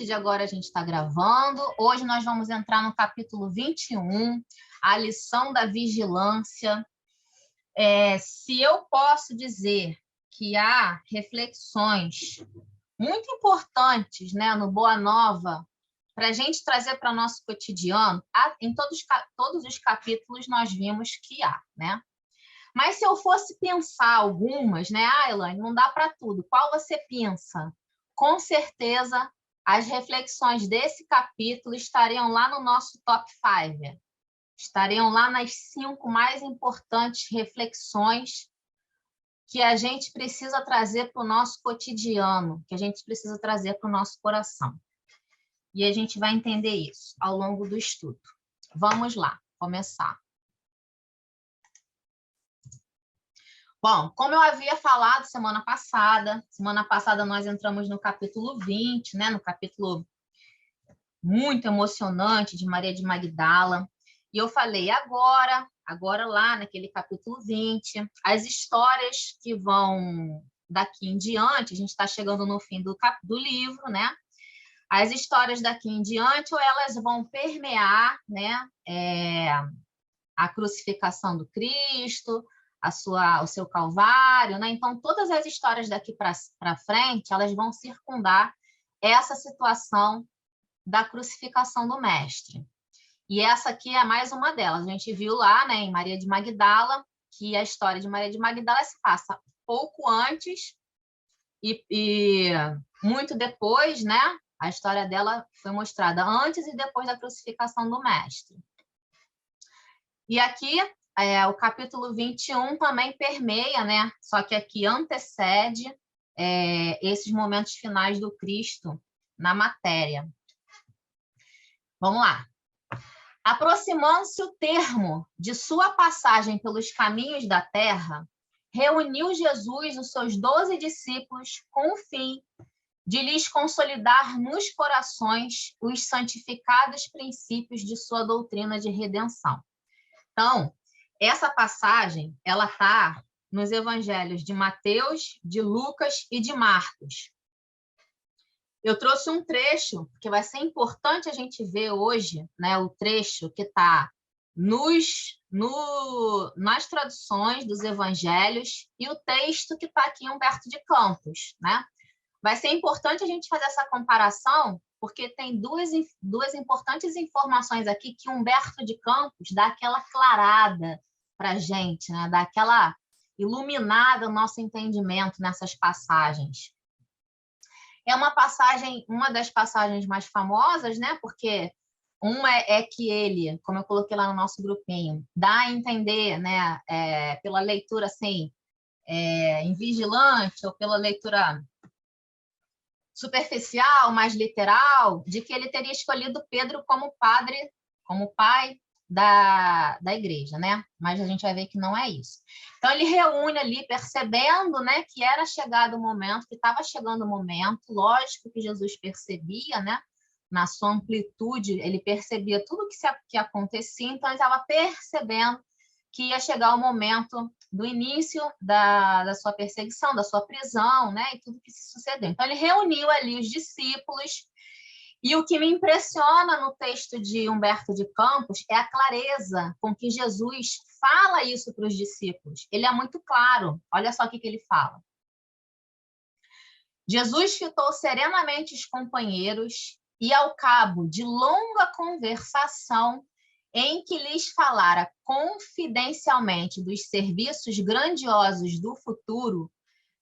partir de agora a gente está gravando. Hoje nós vamos entrar no capítulo 21, a lição da vigilância. Se eu posso dizer que há reflexões muito importantes, né, no Boa Nova, para a gente trazer para o nosso cotidiano, em todos os capítulos nós vimos que há, né? Mas se eu fosse pensar algumas, né, Elaine, não dá para tudo. Qual você pensa? Com certeza, as reflexões desse capítulo estariam lá no nosso top 5. Estariam lá nas 5 mais importantes reflexões que a gente precisa trazer para o nosso cotidiano, que a gente precisa trazer para o nosso coração. E a gente vai entender isso ao longo do estudo. Vamos lá, começar. Bom, como eu havia falado semana passada nós entramos no capítulo 20, né, no capítulo muito emocionante de Maria de Magdala, e eu falei agora lá naquele capítulo 20, as histórias que vão daqui em diante, a gente está chegando no fim do livro, né? As histórias daqui em diante, ou elas vão permear, né, a crucificação do Cristo, o seu Calvário, né? Então, todas as histórias daqui para frente, elas vão circundar essa situação da crucificação do Mestre. E essa aqui é mais uma delas. A gente viu lá, né, em Maria de Magdala, que a história de Maria de Magdala se passa pouco antes e muito depois, né? A história dela foi mostrada antes e depois da crucificação do Mestre. E aqui, o capítulo 21 também permeia, né? Só que aqui antecede esses momentos finais do Cristo na matéria. Vamos lá. Aproximando-se o termo de sua passagem pelos caminhos da terra, reuniu Jesus os seus 12 discípulos com o fim de lhes consolidar nos corações os santificados princípios de sua doutrina de redenção. Então, essa passagem, ela está nos evangelhos de Mateus, de Lucas e de Marcos. Eu trouxe um trecho, porque vai ser importante a gente ver hoje, né, o trecho que está nas traduções dos evangelhos e o texto que está aqui em Humberto de Campos, né? Vai ser importante a gente fazer essa comparação, porque tem duas importantes informações aqui que Humberto de Campos dá aquela clarada para a gente, né? Dá aquela iluminada no nosso entendimento nessas passagens. É uma das passagens mais famosas, né? Porque uma é que ele, como eu coloquei lá no nosso grupinho, dá a entender, né? Pela leitura assim, invigilante ou pela leitura superficial, mais literal, de que ele teria escolhido Pedro como pai da igreja, né? Mas a gente vai ver que não é isso. Então, ele reúne ali, percebendo, né, que era chegado o momento, que estava chegando o momento, lógico que Jesus percebia, né? Na sua amplitude, ele percebia tudo que acontecia, então ele estava percebendo que ia chegar o momento do início da sua perseguição, da sua prisão, né? E tudo que se sucedeu. Então, ele reuniu ali os discípulos, e o que me impressiona no texto de Humberto de Campos é a clareza com que Jesus fala isso para os discípulos. Ele é muito claro. Olha só o que ele fala. Jesus fitou serenamente os companheiros e, ao cabo de longa conversação, em que lhes falara confidencialmente dos serviços grandiosos do futuro,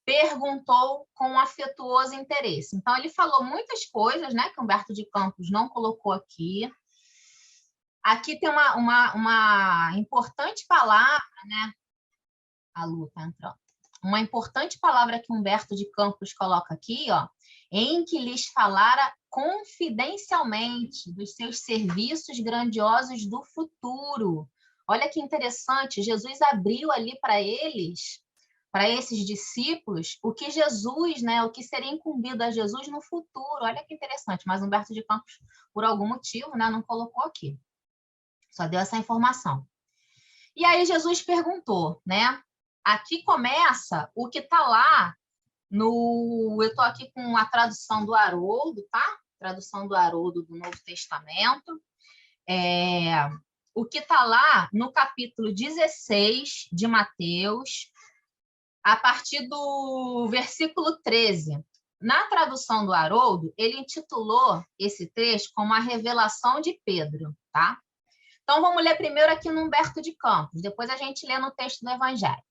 perguntou com afetuoso interesse. Então, ele falou muitas coisas, né, que Humberto de Campos não colocou aqui. Aqui tem uma importante palavra, né? A Lu está entrando. Uma importante palavra que Humberto de Campos coloca aqui, ó, em que lhes falara confidencialmente dos seus serviços grandiosos do futuro. Olha que interessante, Jesus abriu ali para eles, para esses discípulos, o que Jesus, né, o que seria incumbido a Jesus no futuro. Olha que interessante, mas Humberto de Campos, por algum motivo, né, não colocou aqui. Só deu essa informação. E aí Jesus perguntou, né? Aqui começa o que está lá no... Eu estou aqui com a tradução do Haroldo, tá? tradução do Haroldo do Novo Testamento. O que está lá no capítulo 16 de Mateus, a partir do versículo 13. Na tradução do Haroldo, ele intitulou esse trecho como a revelação de Pedro, tá? Então, vamos ler primeiro aqui no Humberto de Campos, depois a gente lê no texto do Evangelho.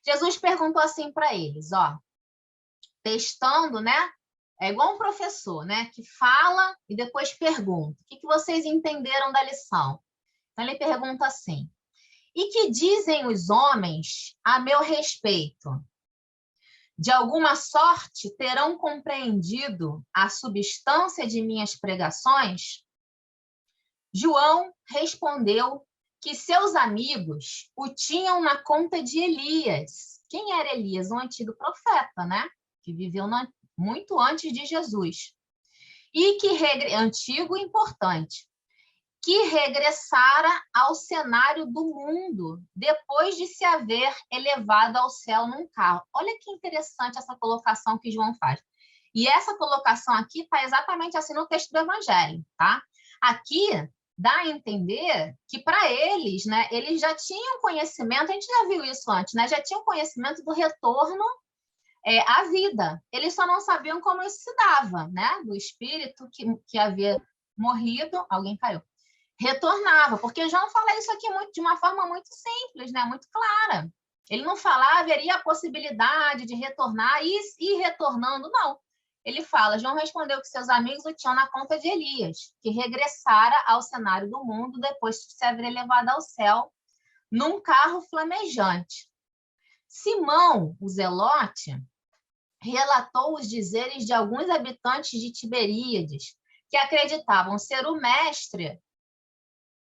Jesus perguntou assim para eles, testando, né? É igual um professor, né? Que fala e depois pergunta. O que vocês entenderam da lição? Então, ele pergunta assim: e que dizem os homens a meu respeito? De alguma sorte terão compreendido a substância de minhas pregações? João respondeu que seus amigos o tinham na conta de Elias. Quem era Elias? Um antigo profeta, né? Que viveu muito antes de Jesus. E que antigo e importante, que regressara ao cenário do mundo depois de se haver elevado ao céu num carro. Olha que interessante essa colocação que João faz. E essa colocação aqui está exatamente assim no texto do Evangelho, tá? Aqui dá a entender que para eles, né, eles já tinham conhecimento, a gente já viu isso antes, né? Já tinham conhecimento do retorno à vida. Eles só não sabiam como isso se dava, né? Do espírito que havia morrido, alguém caiu, retornava, porque João fala isso aqui de uma forma muito simples, né? Muito clara. Ele não fala, haveria a possibilidade de retornar e ir retornando, não. Ele fala, João respondeu que seus amigos o tinham na conta de Elias, que regressara ao cenário do mundo depois de se haver elevado ao céu num carro flamejante. Simão, o Zelote, relatou os dizeres de alguns habitantes de Tiberíades, que acreditavam ser o mestre,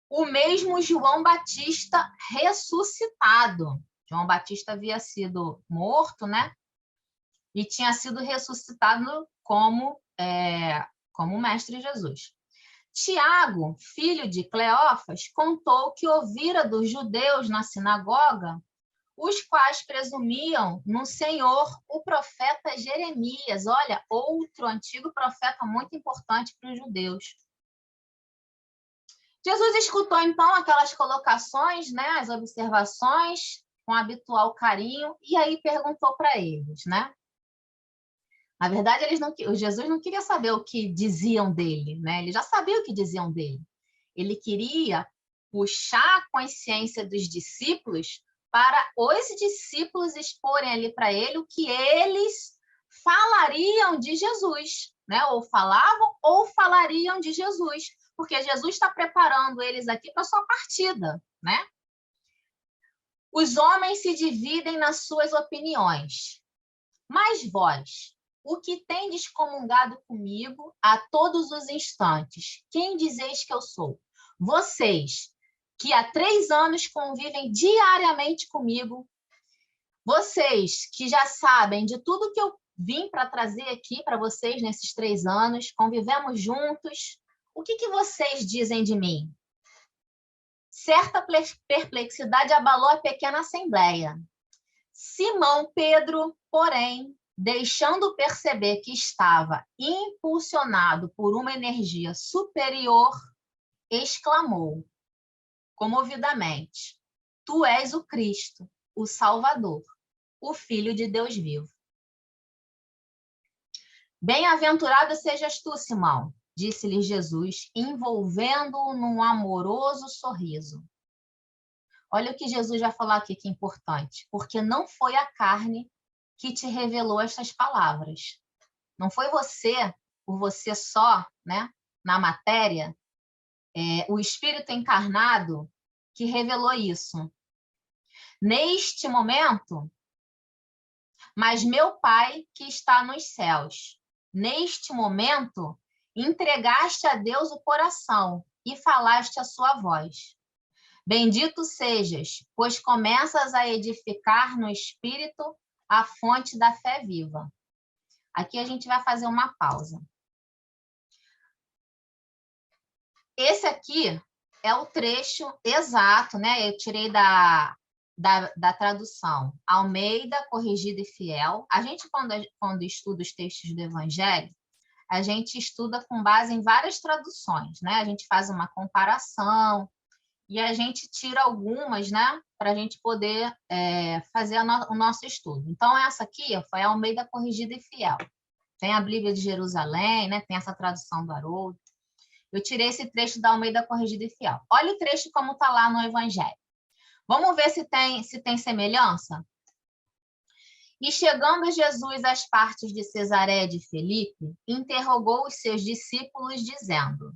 o mesmo João Batista ressuscitado. João Batista havia sido morto, né? E tinha sido ressuscitado como o mestre Jesus. Tiago, filho de Cleófas, contou que ouvira dos judeus na sinagoga, os quais presumiam no Senhor o profeta Jeremias. Olha, outro antigo profeta muito importante para os judeus. Jesus escutou, então, aquelas colocações, né, as observações, com habitual carinho, e aí perguntou para eles, né? Na verdade, Jesus não queria saber o que diziam dele, né? Ele já sabia o que diziam dele. Ele queria puxar a consciência dos discípulos para os discípulos exporem ali para ele o que eles falariam de Jesus, né? Ou falavam ou falariam de Jesus, porque Jesus está preparando eles aqui para a sua partida, né? Os homens se dividem nas suas opiniões, mas vós, o que tendes comungado comigo a todos os instantes, quem dizeis que eu sou? Vocês, que há 3 anos convivem diariamente comigo, vocês que já sabem de tudo que eu vim para trazer aqui para vocês nesses 3 anos, convivemos juntos, o que vocês dizem de mim? Certa perplexidade abalou a pequena assembleia. Simão Pedro, porém, deixando perceber que estava impulsionado por uma energia superior, exclamou, comovidamente, Tu és o Cristo, o Salvador, o Filho de Deus vivo. Bem-aventurado sejas tu, Simão, disse-lhe Jesus, envolvendo-o num amoroso sorriso. Olha o que Jesus vai falar aqui, que é importante. Porque não foi a carne que te revelou estas palavras. Não foi você, por você só, né, na matéria, o Espírito encarnado que revelou isso. Neste momento, mas meu Pai que está nos céus, neste momento, entregaste a Deus o coração e falaste a sua voz. Bendito sejas, pois começas a edificar no Espírito a fonte da fé viva. Aqui a gente vai fazer uma pausa. Esse aqui é o trecho exato, né? Eu tirei da tradução Almeida, Corrigida e Fiel. A gente, quando estuda os textos do Evangelho, a gente estuda com base em várias traduções, né? A gente faz uma comparação e a gente tira algumas, né? Para a gente poder fazer o nosso estudo. Então, essa aqui foi a Almeida Corrigida e Fiel. Tem a Bíblia de Jerusalém, né? Tem essa tradução do Haroldo. Eu tirei esse trecho da Almeida Corrigida e Fiel. Olha o trecho como está lá no Evangelho. Vamos ver se tem semelhança? E chegando Jesus às partes de Cesaré de Filipe, interrogou os seus discípulos, dizendo: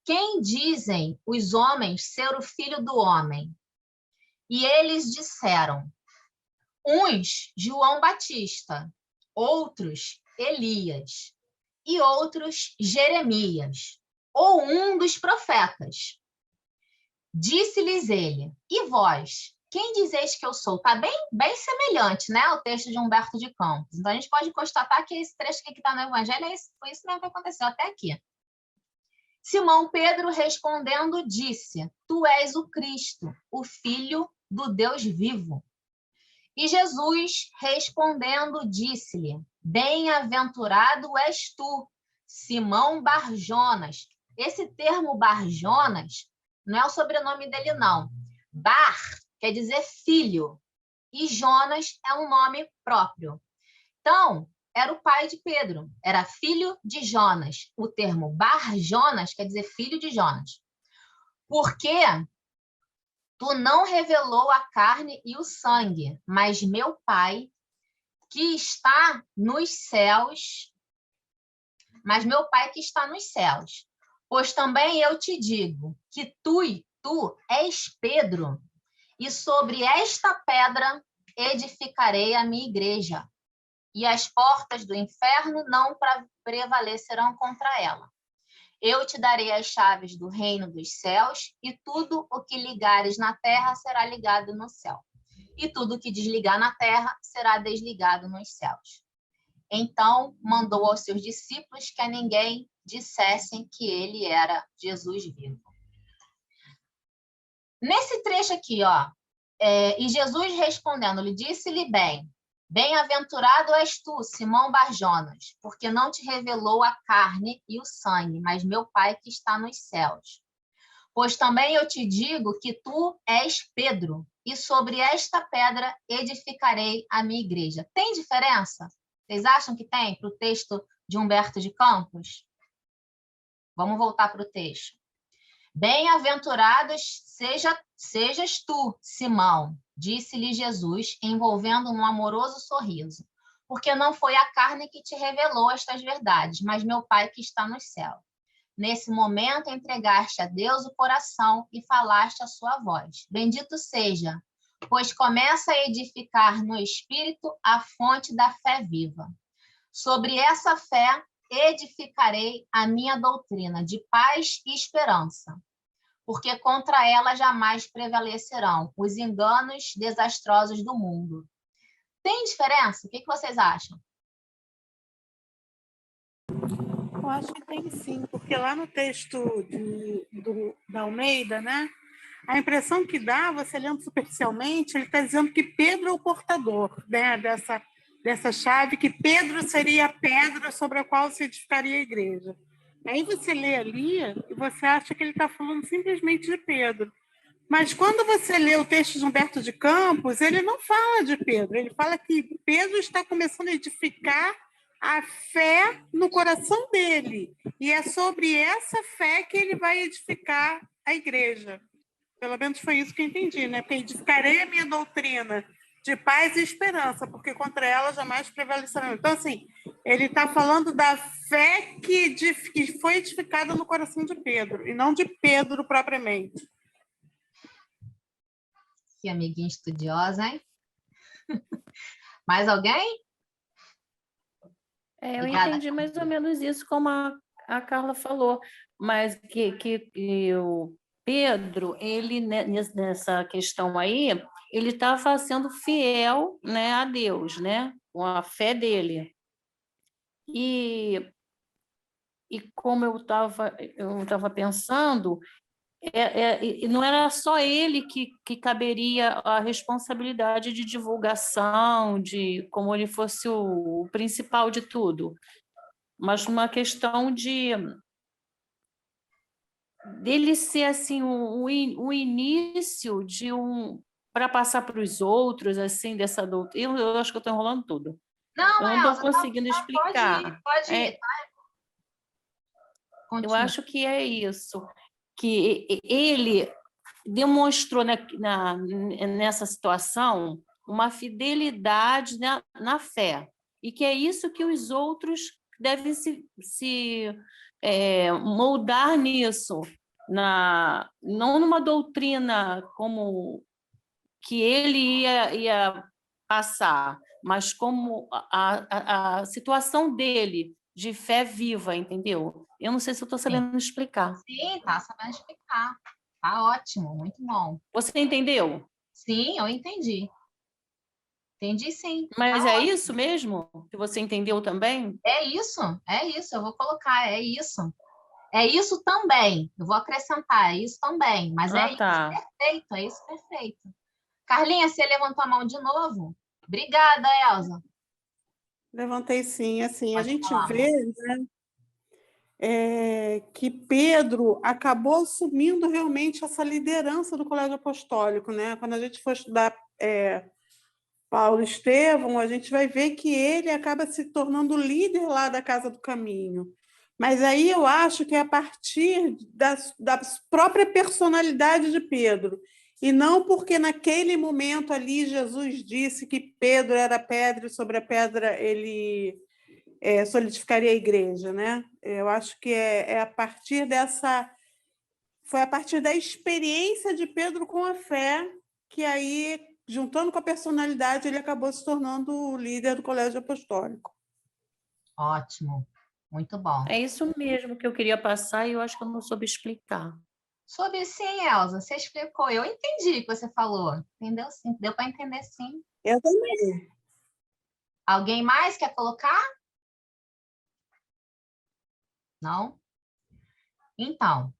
Quem dizem os homens ser o Filho do Homem? E eles disseram: uns, João Batista, outros, Elias, e outros, Jeremias, ou um dos profetas. Disse-lhes ele: E vós, quem dizeis que eu sou? Está bem semelhante, né, ao texto de Humberto de Campos. Então, a gente pode constatar que esse trecho que está no Evangelho foi isso mesmo que aconteceu até aqui. Simão Pedro, respondendo, disse: Tu és o Cristo, o Filho do Deus vivo. E Jesus, respondendo, disse-lhe: Bem-aventurado és tu, Simão Barjonas. Esse termo Barjonas não é o sobrenome dele, não. Bar quer dizer filho, e Jonas é um nome próprio. Então, era o pai de Pedro, era filho de Jonas. O termo Barjonas quer dizer filho de Jonas. Porque tu não revelou a carne e o sangue, mas meu Pai que está nos céus, Pois também eu te digo que tu és Pedro, e sobre esta pedra edificarei a minha igreja, e as portas do inferno não prevalecerão contra ela. Eu te darei as chaves do reino dos céus, e tudo o que ligares na terra será ligado no céu, e tudo o que desligar na terra será desligado nos céus. Então, mandou aos seus discípulos que a ninguém dissessem que ele era Jesus vivo. Nesse trecho aqui, e Jesus respondendo-lhe, disse-lhe Bem-aventurado és tu, Simão Barjonas, porque não te revelou a carne e o sangue, mas meu Pai que está nos céus. Pois também eu te digo que tu és Pedro, e sobre esta pedra edificarei a minha igreja. Tem diferença? Vocês acham que tem para o texto de Humberto de Campos? Vamos voltar para o texto. Bem-aventurados sejas tu, Simão, disse-lhe Jesus, envolvendo num amoroso sorriso, porque não foi a carne que te revelou estas verdades, mas meu Pai que está no céu. Nesse momento, entregaste a Deus o coração e falaste a sua voz. Bendito seja, pois começa a edificar no Espírito a fonte da fé viva. Sobre essa fé, edificarei a minha doutrina de paz e esperança, porque contra ela jamais prevalecerão os enganos desastrosos do mundo. Tem diferença? O que vocês acham? Eu acho que tem sim, porque lá no texto da Almeida, né, a impressão que dá, você lendo superficialmente, ele está dizendo que Pedro é o portador, né, dessa chave, que Pedro seria a pedra sobre a qual se edificaria a igreja. Aí você lê ali e você acha que ele está falando simplesmente de Pedro. Mas quando você lê o texto de Humberto de Campos, ele não fala de Pedro, ele fala que Pedro está começando a edificar a fé no coração dele. E é sobre essa fé que ele vai edificar a igreja. Pelo menos foi isso que eu entendi, né? Porque edificarei a minha doutrina de paz e esperança, porque contra ela jamais prevalecerão. Então, assim, ele está falando da fé que foi edificada no coração de Pedro, e não de Pedro propriamente. Que amiguinha estudiosa, hein? Mais alguém? Eu entendi mais ou menos isso, como a Carla falou, mas que o Pedro, ele nessa questão aí, ele estava sendo fiel, né, a Deus, né, com a fé dele. E como eu estava pensando, não era só ele que caberia a responsabilidade de divulgação, de como ele fosse o principal de tudo. mas uma questão dele ser assim o início de para passar para os outros assim dessa doutrina. Eu acho que eu estou enrolando tudo. Não, Eu não estou Elza, conseguindo pode ir, explicar. pode ir. Eu Continua. acho que é isso, que ele demonstrou nessa situação uma fidelidade na fé, e que é isso que os outros devem se moldar nisso, não numa doutrina como que ele ia passar, mas como a situação dele de fé viva, entendeu? Eu não sei se eu estou Sim, sabendo explicar. sim, tá sabendo explicar. Tá ótimo, muito bom. Você entendeu? Sim, eu entendi. Entendi sim. Mas Tá é ótimo. isso mesmo que você entendeu também? É isso, eu vou colocar, é isso. É isso também. Eu vou acrescentar, é isso também. Mas é Ah, isso tá. perfeito, é isso perfeito. Carlinha, você levantou a mão de novo? Obrigada, Elza. Levantei sim, assim, a Pode gente falar, vê amor. que Pedro acabou assumindo realmente essa liderança do colégio apostólico, né? Quando a gente for estudar Paulo e Estevão, a gente vai ver que ele acaba se tornando o líder lá da Casa do Caminho. Mas aí eu acho que é a partir da própria personalidade de Pedro, e não porque naquele momento ali Jesus disse que Pedro era pedra e sobre a pedra ele solidificaria a igreja, né? Eu acho que é a partir dessa... Foi a partir da experiência de Pedro com a fé que aí, juntando com a personalidade, ele acabou se tornando o líder do colégio apostólico. Ótimo, muito bom. É isso mesmo que eu queria passar e eu acho que eu não soube explicar. Sobre sim, Elza, você explicou. Eu entendi o que você falou. Entendeu sim, deu para entender sim. Eu também. Alguém mais quer colocar? Não? Então,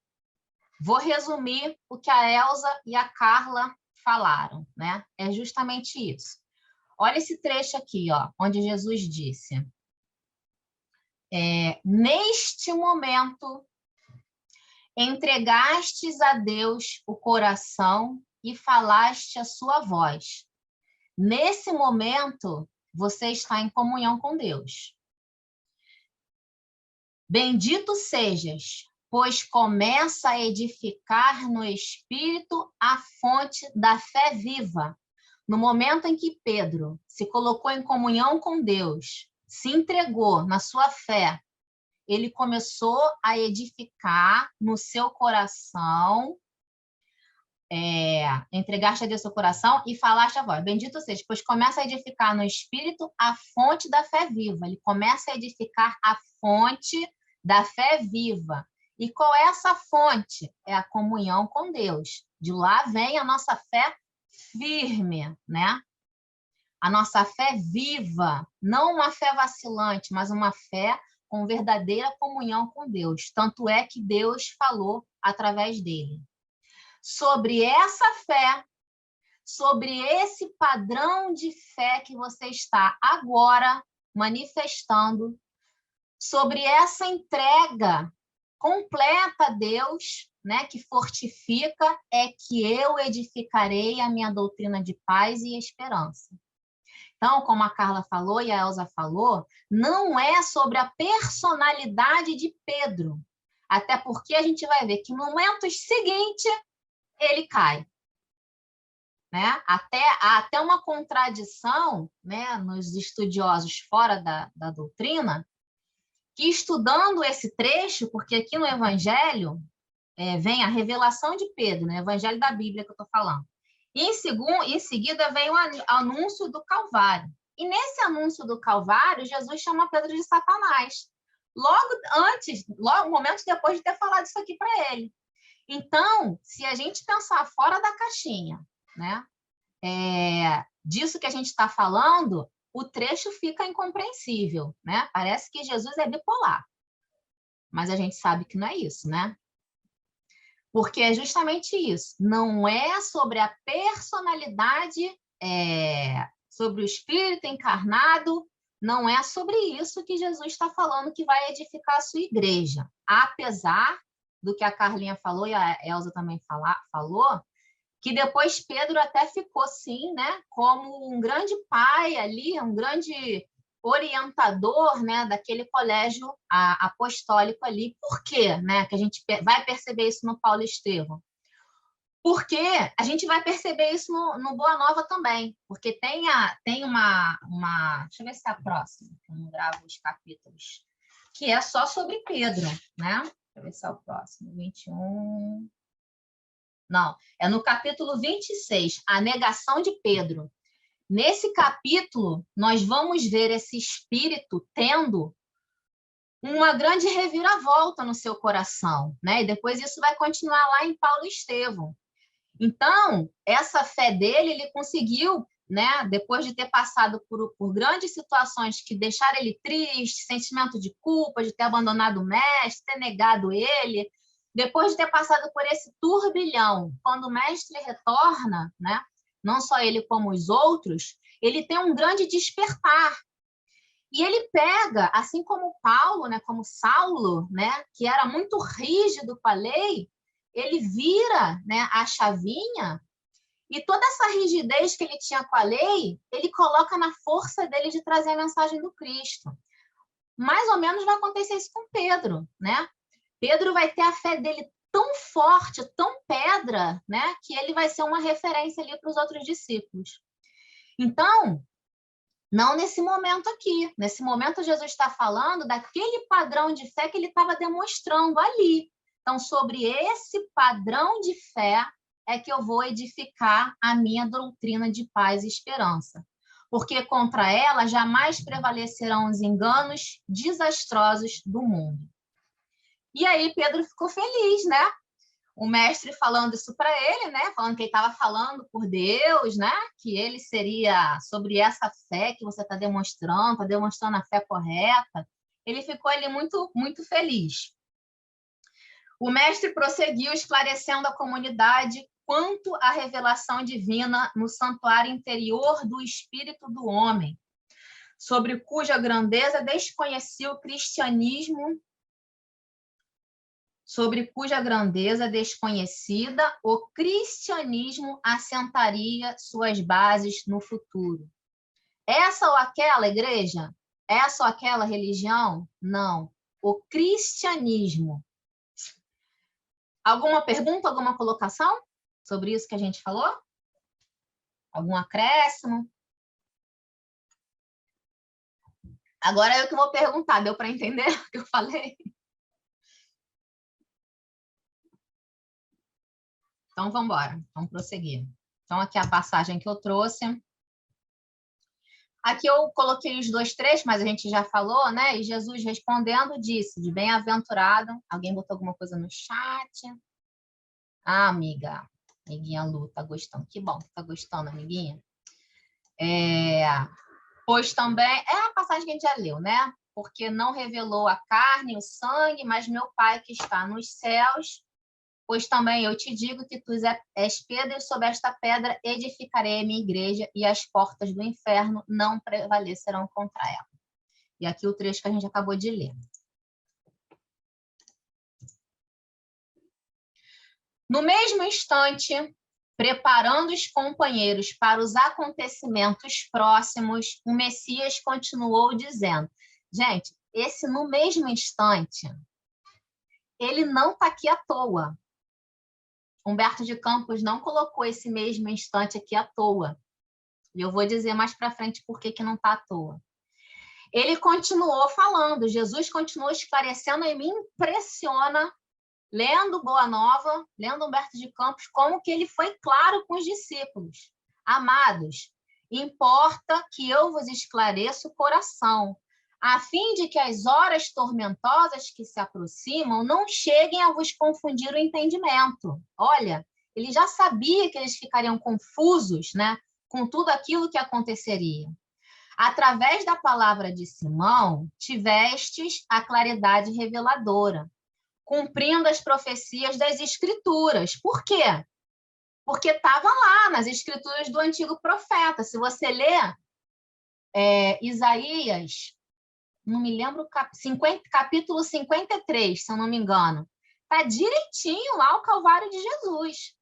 vou resumir o que a Elza e a Carla falaram, né? É justamente isso. Olha esse trecho aqui, ó, onde Jesus disse: neste momento entregastes a Deus o coração e falaste a sua voz. Nesse momento, você está em comunhão com Deus. Bendito sejas, pois começa a edificar no Espírito a fonte da fé viva. No momento em que Pedro se colocou em comunhão com Deus, se entregou na sua fé, ele começou a edificar no seu coração, entregaste a Deus seu coração e falaste a voz. Bendito seja, pois começa a edificar no Espírito a fonte da fé viva. Ele começa a edificar a fonte da fé viva. E qual é essa fonte? É a comunhão com Deus. De lá vem a nossa fé firme, né? A nossa fé viva, não uma fé vacilante, mas uma fé com verdadeira comunhão com Deus. Tanto é que Deus falou através dele. Sobre essa fé, sobre esse padrão de fé que você está agora manifestando, sobre essa entrega completa a Deus, né, que fortifica, é que eu edificarei a minha doutrina de paz e esperança. Então, como a Carla falou e a Elza falou, não é sobre a personalidade de Pedro, até porque a gente vai ver que no momento seguinte ele cai. Né? Há até uma contradição, né, nos estudiosos fora da doutrina, que estudando esse trecho, porque aqui no Evangelho vem a revelação de Pedro, no Evangelho da Bíblia que eu estou falando. E em seguida vem o anúncio do Calvário. E nesse anúncio do Calvário, Jesus chama Pedro de Satanás. Logo momentos depois de ter falado isso aqui para ele. Então, se a gente pensar fora da caixinha, né, disso que a gente está falando, o trecho fica incompreensível, né? Parece que Jesus é bipolar. Mas a gente sabe que não é isso, né? Porque é justamente isso. Não é sobre a personalidade, sobre o espírito encarnado não é sobre isso que Jesus está falando que vai edificar a sua igreja. Apesar do que a Carlinha falou e a Elza também falou, que depois Pedro até ficou, sim, né, como um grande pai ali, um grande orientador, né, daquele colégio apostólico ali. Por quê? Né, que a gente vai perceber isso no Paulo Estevão. Porque a gente vai perceber isso no Boa Nova também, porque tem uma... Deixa eu ver se é a próxima, que eu não gravo os capítulos, que é só sobre Pedro, né? Deixa eu ver se é o próximo, 21... Não, é no capítulo 26, a negação de Pedro. Nesse capítulo, nós vamos ver esse espírito tendo uma grande reviravolta no seu coração, né? E depois isso vai continuar lá em Paulo Estevão. Então, essa fé dele, ele conseguiu, né, depois de ter passado por grandes situações que deixaram ele triste, sentimento de culpa, de ter abandonado o mestre, ter negado ele, depois de ter passado por esse turbilhão, quando o mestre retorna, né, não só ele como os outros, ele tem um grande despertar. E ele pega, assim como Paulo, né, como Saulo, né, que era muito rígido com a lei, ele vira, né, a chavinha e toda essa rigidez que ele tinha com a lei, ele coloca na força dele de trazer a mensagem do Cristo. Mais ou menos vai acontecer isso com Pedro, né? Pedro vai ter a fé dele tão forte, tão pedra, né, que ele vai ser uma referência ali para os outros discípulos. Então, não nesse momento aqui. Nesse momento, Jesus está falando daquele padrão de fé que ele estava demonstrando ali. Então, sobre esse padrão de fé é que eu vou edificar a minha doutrina de paz e esperança. Porque contra ela jamais prevalecerão os enganos desastrosos do mundo. E aí Pedro ficou feliz, né? O mestre falando isso para ele, né? Falando que ele estava falando por Deus, né? Que ele seria sobre essa fé que você está demonstrando a fé correta. Ele ficou ali muito, muito feliz. O mestre prosseguiu esclarecendo à comunidade quanto à revelação divina no santuário interior do espírito do homem, sobre cuja grandeza desconhecia o cristianismo, sobre cuja grandeza desconhecida o cristianismo assentaria suas bases no futuro. Essa ou aquela igreja? Essa ou aquela religião? Não. O cristianismo. Alguma pergunta, alguma colocação sobre isso que a gente falou? Algum acréscimo? Agora eu que vou perguntar, deu para entender o que eu falei? Então, vamos embora, vamos prosseguir. Então, aqui a passagem que eu trouxe. Aqui eu coloquei os 2 trechos, mas a gente já falou, né? E Jesus respondendo disse, de bem-aventurado. Alguém botou alguma coisa no chat? Ah, amiguinha Lu, tá gostando. Que bom que tá gostando, amiguinha. Pois também, é a passagem que a gente já leu, né? Porque não revelou a carne e o sangue, mas meu Pai que está nos céus. Pois também eu te digo que tu és pedra e sobre esta pedra edificarei a minha igreja e as portas do inferno não prevalecerão contra ela. E aqui o trecho que a gente acabou de ler. No mesmo instante, preparando os companheiros para os acontecimentos próximos, o Messias continuou dizendo, gente, esse no mesmo instante, ele não está aqui à toa. Humberto de Campos não colocou esse mesmo instante aqui à toa. E eu vou dizer mais para frente por que não está à toa. Ele continuou falando, Jesus continuou esclarecendo e me impressiona, lendo Boa Nova, lendo Humberto de Campos, como que ele foi claro com os discípulos. Amados, importa que eu vos esclareça o coração, a fim de que as horas tormentosas que se aproximam não cheguem a vos confundir o entendimento. Olha, ele já sabia que eles ficariam confusos, né, com tudo aquilo que aconteceria. Através da palavra de Simão, tivestes a claridade reveladora, cumprindo as profecias das Escrituras. Por quê? Porque estava lá nas Escrituras do antigo profeta. Se você ler Isaías, não me lembro, capítulo 53, se eu não me engano. Está direitinho lá o Calvário de Jesus.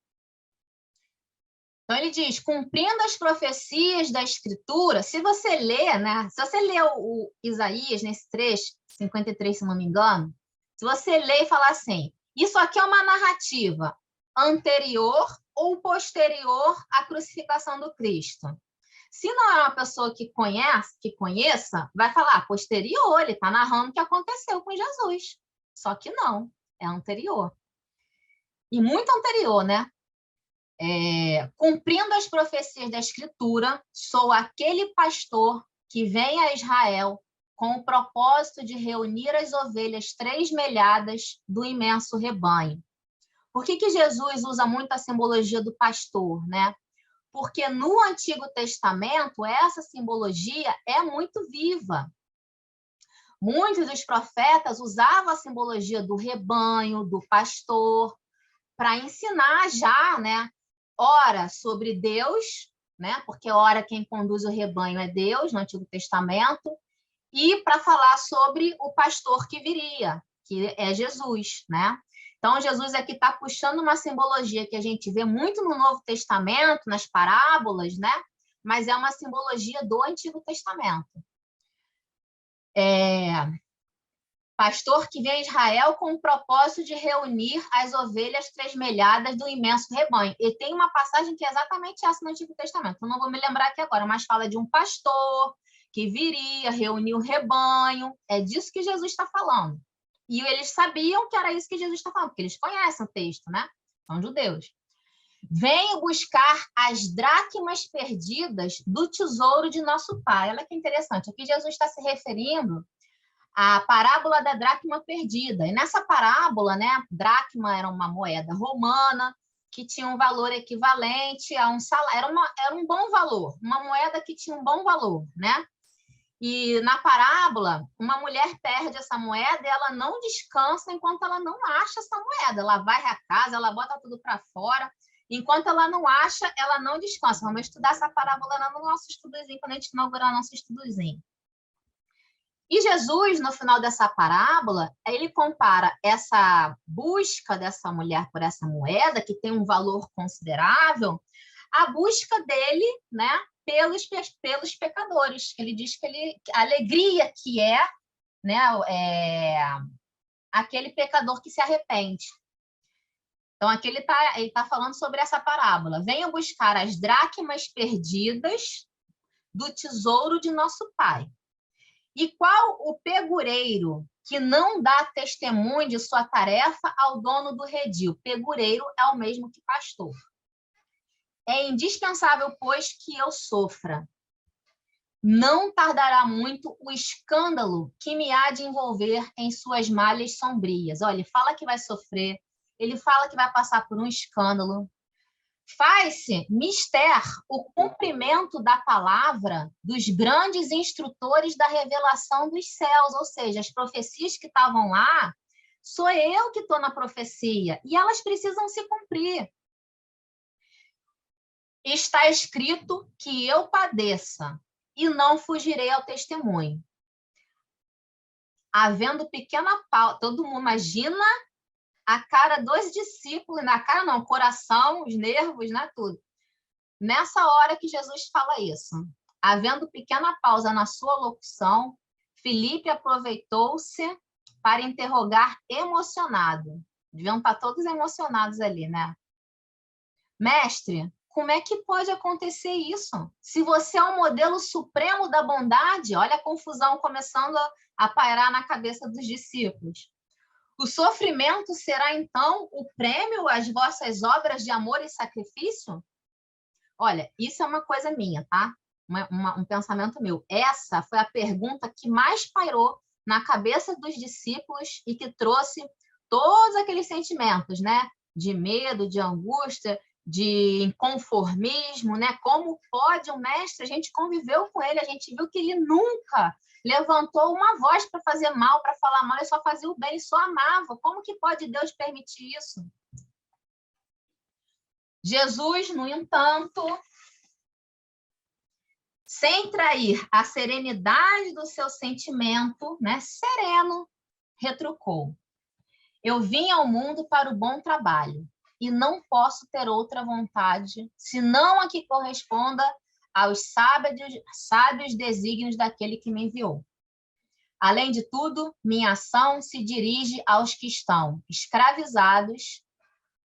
Então, ele diz, cumprindo as profecias da Escritura, se você lê, né? Se você lê o Isaías, nesse trecho, 53, se não me engano, se você lê e falar assim, isso aqui é uma narrativa anterior ou posterior à crucificação do Cristo. Se não é uma pessoa que conheça, vai falar posterior, ele está narrando o que aconteceu com Jesus. Só que não, é anterior. E muito anterior, né? Cumprindo as profecias da Escritura, sou aquele pastor que vem a Israel com o propósito de reunir as ovelhas tresmelhadas do imenso rebanho. Por que Jesus usa muito a simbologia do pastor, né? Porque no Antigo Testamento, essa simbologia é muito viva. Muitos dos profetas usavam a simbologia do rebanho, do pastor, para ensinar já, né? Ora, sobre Deus, né? Porque ora quem conduz o rebanho é Deus, no Antigo Testamento, e para falar sobre o pastor que viria, que é Jesus, né? Então, Jesus aqui está puxando uma simbologia que a gente vê muito no Novo Testamento, nas parábolas, né? Mas é uma simbologia do Antigo Testamento. Pastor que vem a Israel com o propósito de reunir as ovelhas tresmelhadas do imenso rebanho. E tem uma passagem que é exatamente essa no Antigo Testamento. Eu não vou me lembrar aqui agora, mas fala de um pastor que viria, reunir o rebanho. É disso que Jesus está falando. E eles sabiam que era isso que Jesus está falando, porque eles conhecem o texto, né? São judeus. Venho buscar as dracmas perdidas do tesouro de nosso pai. Olha que interessante. Aqui Jesus está se referindo à parábola da dracma perdida. E nessa parábola, né, dracma era uma moeda romana que tinha um valor equivalente a um salário. Era um bom valor, uma moeda que tinha um bom valor, né? E na parábola, uma mulher perde essa moeda e ela não descansa enquanto ela não acha essa moeda. Ela vai à casa, ela bota tudo para fora. Enquanto ela não acha, ela não descansa. Vamos estudar essa parábola no nosso estudozinho, quando a gente inaugurar nosso estudozinho. E Jesus, no final dessa parábola, ele compara essa busca dessa mulher por essa moeda, que tem um valor considerável, à busca dele, né, pelos pecadores. Ele diz que a alegria que né, aquele pecador que se arrepende. Então, aqui ele tá falando sobre essa parábola. Venham buscar as dracmas perdidas do tesouro de nosso pai. E qual o pegureiro que não dá testemunho de sua tarefa ao dono do redil? Pegureiro é o mesmo que pastor. É indispensável, pois, que eu sofra. Não tardará muito o escândalo que me há de envolver em suas malhas sombrias. Olha, ele fala que vai sofrer, ele fala que vai passar por um escândalo. Faz-se mister o cumprimento da palavra dos grandes instrutores da revelação dos céus, ou seja, as profecias que estavam lá, sou eu que estou na profecia, e elas precisam se cumprir. Está escrito que eu padeça e não fugirei ao testemunho. Havendo pequena pausa, todo mundo imagina a cara dos discípulos, na cara não, coração, os nervos, né, tudo. Nessa hora que Jesus fala isso, havendo pequena pausa na sua locução, Filipe aproveitou-se para interrogar emocionado. Deviam estar todos emocionados ali, né? Mestre, como é que pode acontecer isso? Se você é o modelo supremo da bondade, olha a confusão começando a pairar na cabeça dos discípulos. O sofrimento será, então, o prêmio às vossas obras de amor e sacrifício? Olha, isso é uma coisa minha, tá? Um pensamento meu. Essa foi a pergunta que mais pairou na cabeça dos discípulos e que trouxe todos aqueles sentimentos, né? De medo, de angústia, de inconformismo, né? Como pode um mestre? A gente conviveu com ele, a gente viu que ele nunca levantou uma voz para fazer mal, para falar mal, ele só fazia o bem, ele só amava. Como que pode Deus permitir isso? Jesus, no entanto, sem trair a serenidade do seu sentimento, né, sereno, retrucou: eu vim ao mundo para o bom trabalho, e não posso ter outra vontade, senão a que corresponda aos sábios desígnios daquele que me enviou. Além de tudo, minha ação se dirige aos que estão escravizados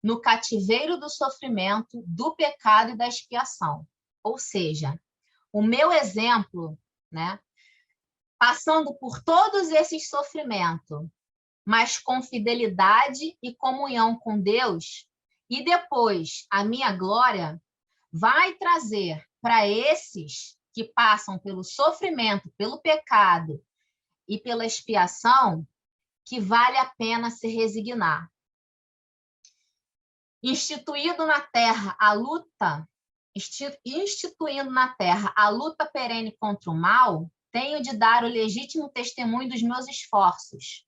no cativeiro do sofrimento, do pecado e da expiação. Ou seja, o meu exemplo, né, passando por todos esses sofrimentos, mas com fidelidade e comunhão com Deus, e depois a minha glória vai trazer para esses que passam pelo sofrimento, pelo pecado e pela expiação, que vale a pena se resignar. Instituindo na terra a luta perene contra o mal, tenho de dar o legítimo testemunho dos meus esforços.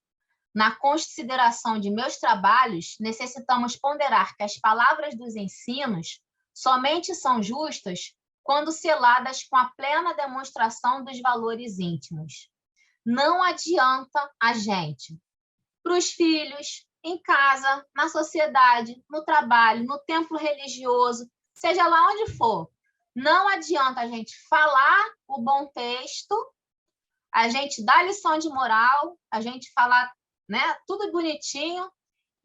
Na consideração de meus trabalhos, necessitamos ponderar que as palavras dos ensinos somente são justas quando seladas com a plena demonstração dos valores íntimos. Não adianta a gente, para os filhos, em casa, na sociedade, no trabalho, no templo religioso, seja lá onde for, não adianta a gente falar o bom texto, a gente dar lição de moral, a gente falar, né, tudo bonitinho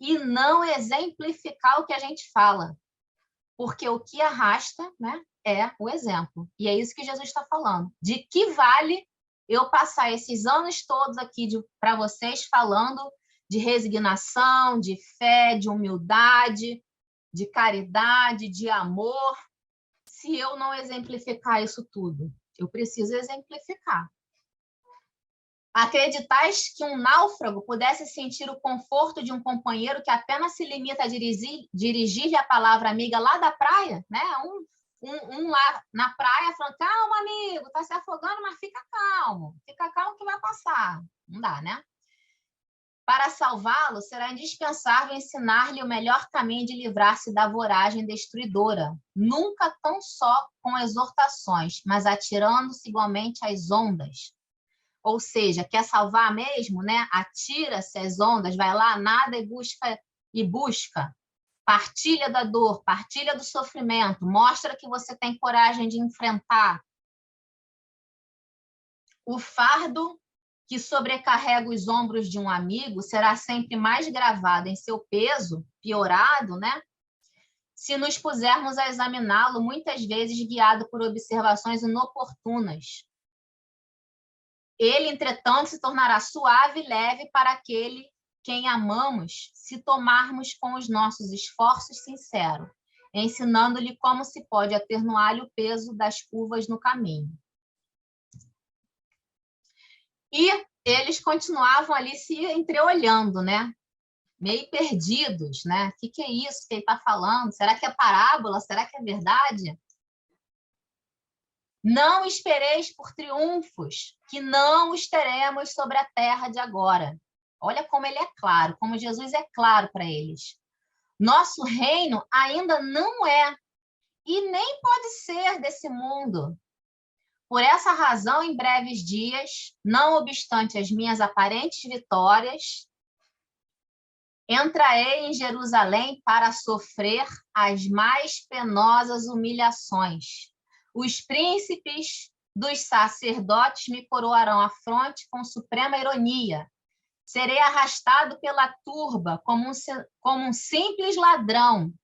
e não exemplificar o que a gente fala. Porque o que arrasta, né, é o exemplo. E é isso que Jesus está falando. De que vale eu passar esses anos todos aqui para vocês falando de resignação, de fé, de humildade, de caridade, de amor, se eu não exemplificar isso tudo? Eu preciso exemplificar. Acreditais que um náufrago pudesse sentir o conforto de um companheiro que apenas se limita a dirigir-lhe a palavra amiga lá da praia, né? Um lá na praia falando: calma, amigo, está se afogando, mas fica calmo que vai passar. Não dá, né? Para salvá-lo, será indispensável ensinar-lhe o melhor caminho de livrar-se da voragem destruidora, nunca tão só com exortações, mas atirando-se igualmente às ondas. Ou seja, quer salvar mesmo, né? Atira-se às ondas, vai lá, nada e busca. Partilha da dor, partilha do sofrimento, mostra que você tem coragem de enfrentar. O fardo que sobrecarrega os ombros de um amigo será sempre mais gravado em seu peso, piorado, né? Se nos pusermos a examiná-lo, muitas vezes guiado por observações inoportunas. Ele, entretanto, se tornará suave e leve para aquele quem amamos, se tomarmos com os nossos esforços sinceros, ensinando-lhe como se pode atenuar-lhe o peso das curvas no caminho. E eles continuavam ali se entreolhando, né? Meio perdidos, né? O que é isso que ele está falando? Será que é parábola? Será que é verdade? Não espereis por triunfos, que não os teremos sobre a terra de agora. Olha como ele é claro, como Jesus é claro para eles. Nosso reino ainda não é e nem pode ser desse mundo. Por essa razão, em breves dias, não obstante as minhas aparentes vitórias, entrarei em Jerusalém para sofrer as mais penosas humilhações. Os príncipes dos sacerdotes me coroarão a fronte com suprema ironia. Serei arrastado pela turba como um simples ladrão.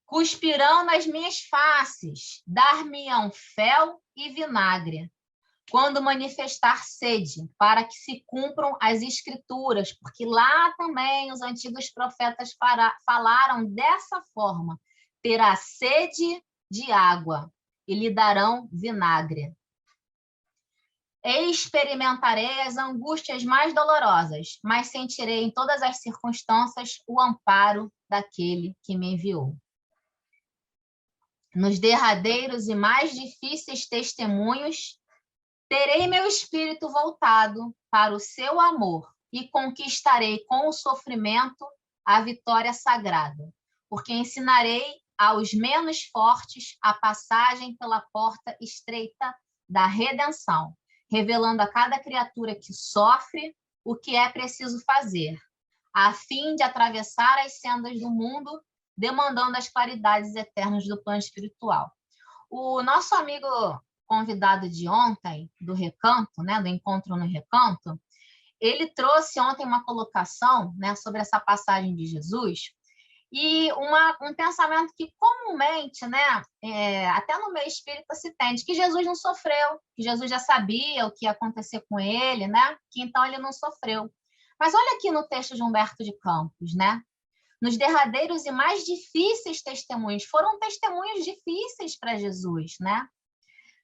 Cuspirão nas minhas faces, dar-me-ão fel e vinagre, quando manifestar sede, para que se cumpram as escrituras, porque lá também os antigos profetas falaram dessa forma: terá sede de água e lhe darão vinagre. Experimentarei as angústias mais dolorosas, mas sentirei em todas as circunstâncias o amparo daquele que me enviou. Nos derradeiros e mais difíceis testemunhos, terei meu espírito voltado para o seu amor e conquistarei com o sofrimento a vitória sagrada, porque ensinarei aos menos fortes a passagem pela porta estreita da redenção, revelando a cada criatura que sofre o que é preciso fazer, a fim de atravessar as sendas do mundo, demandando as claridades eternas do plano espiritual. O nosso amigo convidado de ontem, do Recanto, né, do Encontro no Recanto, ele trouxe ontem uma colocação, né, sobre essa passagem de Jesus, e um pensamento que comumente, né, até no meio espírita se tem, de que Jesus não sofreu, que Jesus já sabia o que ia acontecer com ele, né, que então ele não sofreu. Mas olha aqui no texto de Humberto de Campos, né? Nos derradeiros e mais difíceis testemunhos, foram testemunhos difíceis para Jesus, né?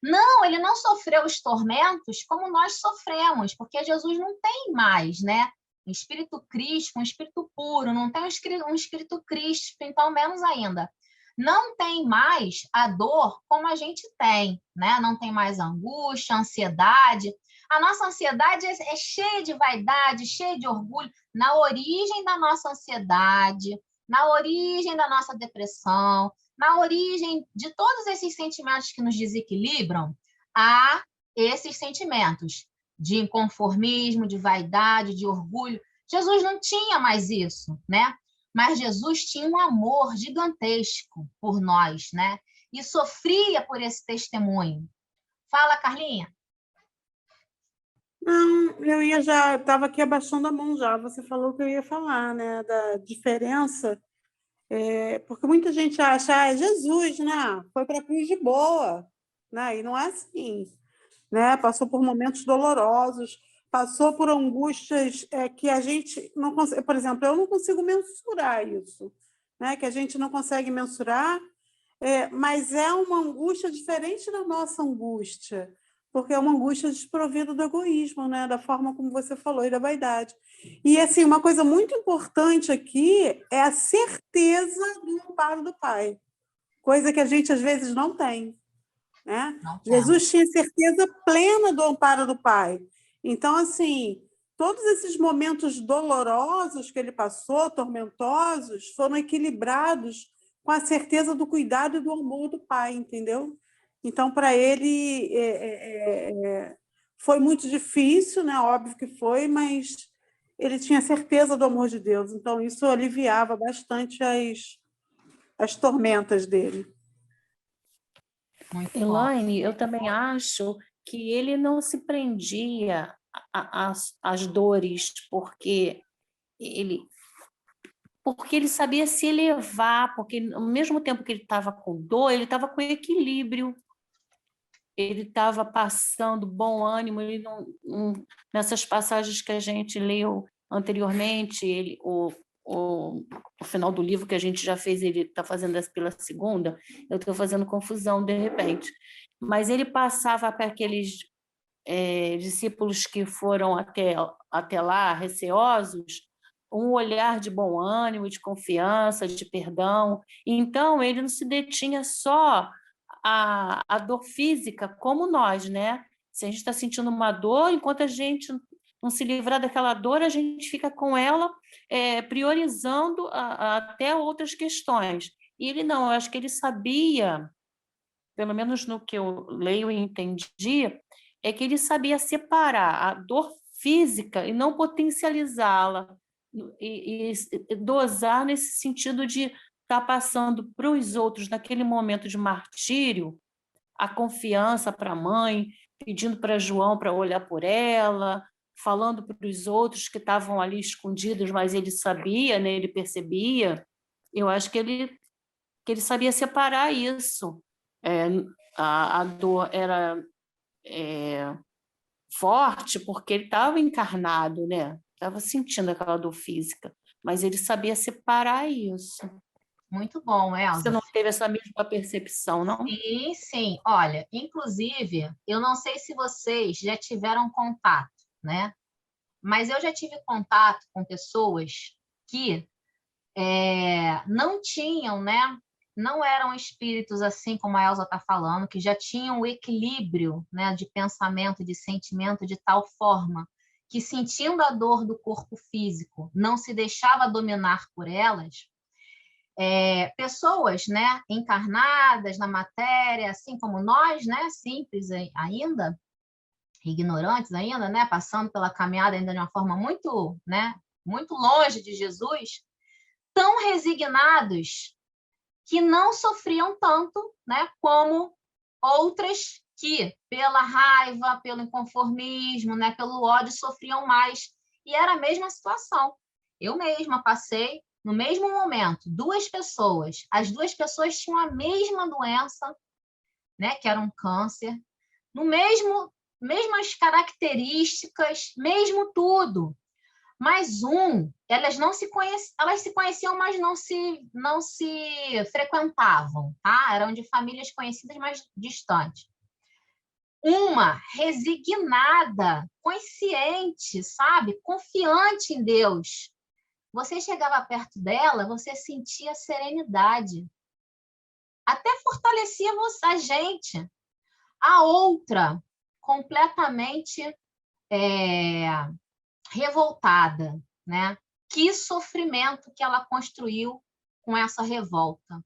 Não, ele não sofreu os tormentos como nós sofremos, porque Jesus não tem mais, né? Um espírito crístico, um espírito puro, não tem um espírito crístico, então menos ainda. Não tem mais a dor como a gente tem, né? Não tem mais angústia, ansiedade. A nossa ansiedade é cheia de vaidade, cheia de orgulho. Na origem da nossa ansiedade, na origem da nossa depressão, na origem de todos esses sentimentos que nos desequilibram, há esses sentimentos de inconformismo, de vaidade, de orgulho. Jesus não tinha mais isso, né? Mas Jesus tinha um amor gigantesco por nós, né? E sofria por esse testemunho. Fala, Carlinha. Não, estava aqui abaixando a mão já. Você falou que eu ia falar, né, da diferença, porque muita gente acha, Jesus, né, foi para a cruz de boa, né? E não é assim, né? Passou por momentos dolorosos, passou por angústias que a gente não consegue, por exemplo, eu não consigo mensurar isso, né? Que a gente não consegue mensurar, mas é uma angústia diferente da nossa angústia, porque é uma angústia desprovida do egoísmo, né? Da forma como você falou, e da vaidade. E, assim, uma coisa muito importante aqui é a certeza do amparo do Pai, coisa que a gente, às vezes, não tem, né? Jesus tinha certeza plena do amparo do Pai. Então, assim, todos esses momentos dolorosos que ele passou, tormentosos, foram equilibrados com a certeza do cuidado e do amor do Pai, entendeu? Então, para ele, foi muito difícil, né? Óbvio que foi, mas ele tinha certeza do amor de Deus. Então, isso aliviava bastante as tormentas dele. Elaine, eu também acho que ele não se prendia às dores, porque ele sabia se elevar, porque ao mesmo tempo que ele estava com dor, ele estava com equilíbrio, ele estava passando bom ânimo, ele nessas passagens que a gente leu anteriormente, o final do livro que a gente já fez, ele está fazendo essa pela segunda, eu estou fazendo confusão de repente, mas ele passava para aqueles discípulos que foram até lá, receosos, um olhar de bom ânimo, de confiança, de perdão. Então, ele não se detinha só a dor física, como nós, né? Se a gente está sentindo uma dor, enquanto a gente não se livrar daquela dor, a gente fica com ela priorizando até outras questões. E ele não, eu acho que ele sabia, pelo menos no que eu leio e entendi, é que ele sabia separar a dor física e não potencializá-la, e dosar nesse sentido de estar passando para os outros, naquele momento de martírio, a confiança para a mãe, pedindo para João para olhar por ela, falando para os outros que estavam ali escondidos, mas ele sabia, né? Ele percebia. Eu acho que ele sabia separar isso. A dor era forte porque ele estava encarnado, né? Estava sentindo aquela dor física, mas ele sabia separar isso. Muito bom, Elza. Você não teve essa mesma percepção, não? Sim, sim. Olha, inclusive, eu não sei se vocês já tiveram contato, né? Mas eu já tive contato com pessoas que não tinham, né? Não eram espíritos assim como a Elza está falando, que já tinham o equilíbrio, né, de pensamento, de sentimento de tal forma que, sentindo a dor do corpo físico, não se deixava dominar por elas, pessoas, né, encarnadas na matéria, assim como nós, né, simples ainda, ignorantes ainda, né, passando pela caminhada ainda de uma forma muito, né, muito longe de Jesus, tão resignados que não sofriam tanto, né, como outras que, pela raiva, pelo inconformismo, né, pelo ódio, sofriam mais. E era a mesma situação. Eu mesma passei, no mesmo momento, duas pessoas. As duas pessoas tinham a mesma doença, né, que era um câncer, no mesmas características, mesmo tudo. Mas elas não se conheciam, elas se conheciam, mas não se frequentavam, tá? Eram de famílias conhecidas, mas distantes. Uma resignada, consciente, sabe? Confiante em Deus. Você chegava perto dela, você sentia serenidade. Até fortalecia a gente. A outra, completamente revoltada, né? Que sofrimento que ela construiu com essa revolta.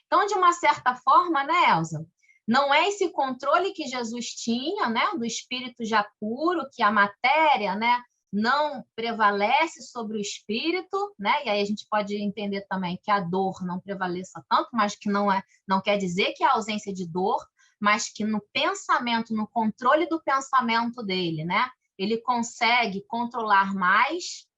Então, de uma certa forma, né, Elza? Não é esse controle que Jesus tinha, né, do espírito já puro, que a matéria, né, não prevalece sobre o espírito, né? E aí a gente pode entender também que a dor não prevaleça tanto, mas que não quer dizer que a ausência de dor, mas que no pensamento, no controle do pensamento dele, né, ele consegue controlar mais,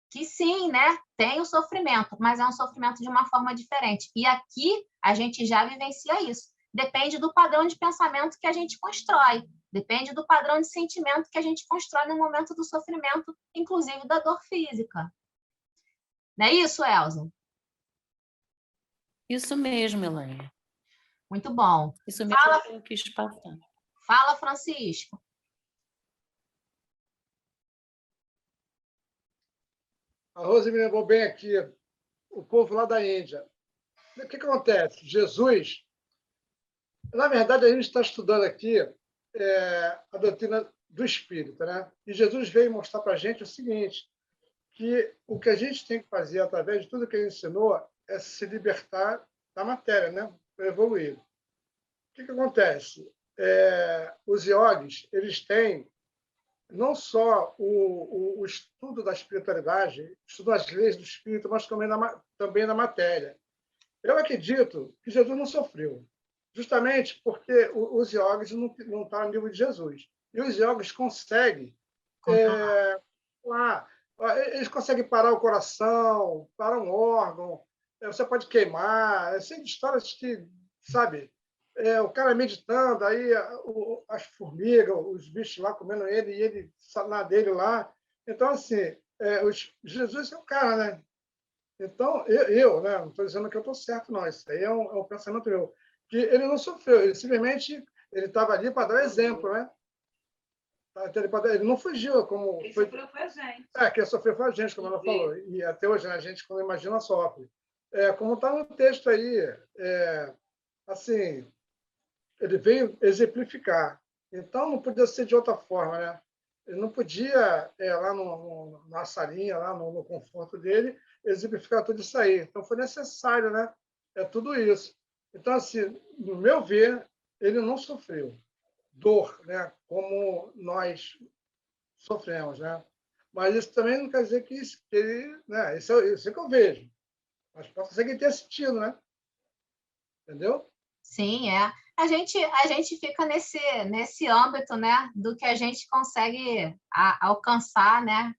que sim, né, tem o sofrimento, mas é um sofrimento de uma forma diferente. E aqui a gente já vivencia isso. Depende do padrão de pensamento que a gente constrói, depende do padrão de sentimento que a gente constrói no momento do sofrimento, inclusive da dor física. Não é isso, Elza? Isso mesmo, Elaine. Muito bom. Isso mesmo que eu quis passar. Fala, Francisco. A Rose me lembrou bem aqui, o povo lá da Índia. O que acontece? Jesus, na verdade, a gente está estudando aqui a doutrina do Espírito, né? E Jesus veio mostrar para a gente o seguinte, que o que a gente tem que fazer através de tudo que ele ensinou é se libertar da matéria, né? Para evoluir. O que acontece? Os yogis, eles têm não só o estudo da espiritualidade, estudo das leis do espírito, mas também na matéria. Eu acredito que Jesus não sofreu, justamente porque os yogis não estão no nível de Jesus. E os yogis conseguem eles conseguem parar o coração, parar um órgão, você pode queimar, são histórias que, sabe, o cara meditando, aí as formigas, os bichos lá comendo ele, e ele na dele lá. Então, assim, Jesus é o cara, né? Então, né, não estou dizendo que eu estou certo, não. Isso aí é um pensamento meu. Que ele não sofreu, ele simplesmente estava ali para dar exemplo, né? Ele não fugiu, como quem sofreu foi a gente. Quem sofreu foi a gente, como ela falou. E até hoje, né, a gente, quando imagina, sofre. Como está no texto aí, assim, ele veio exemplificar. Então, não podia ser de outra forma, né? Ele não podia, lá na salinha, lá no conforto dele, exemplificar tudo isso aí. Então, foi necessário, né? Tudo isso. Então, assim, no meu ver, ele não sofreu dor, né? Como nós sofremos, né? Mas isso também não quer dizer que ele, né? Isso é que eu vejo. Mas pode ser que ele tenha sentido, né? Entendeu? Sim, a gente fica nesse âmbito, né, do que a gente consegue alcançar, né?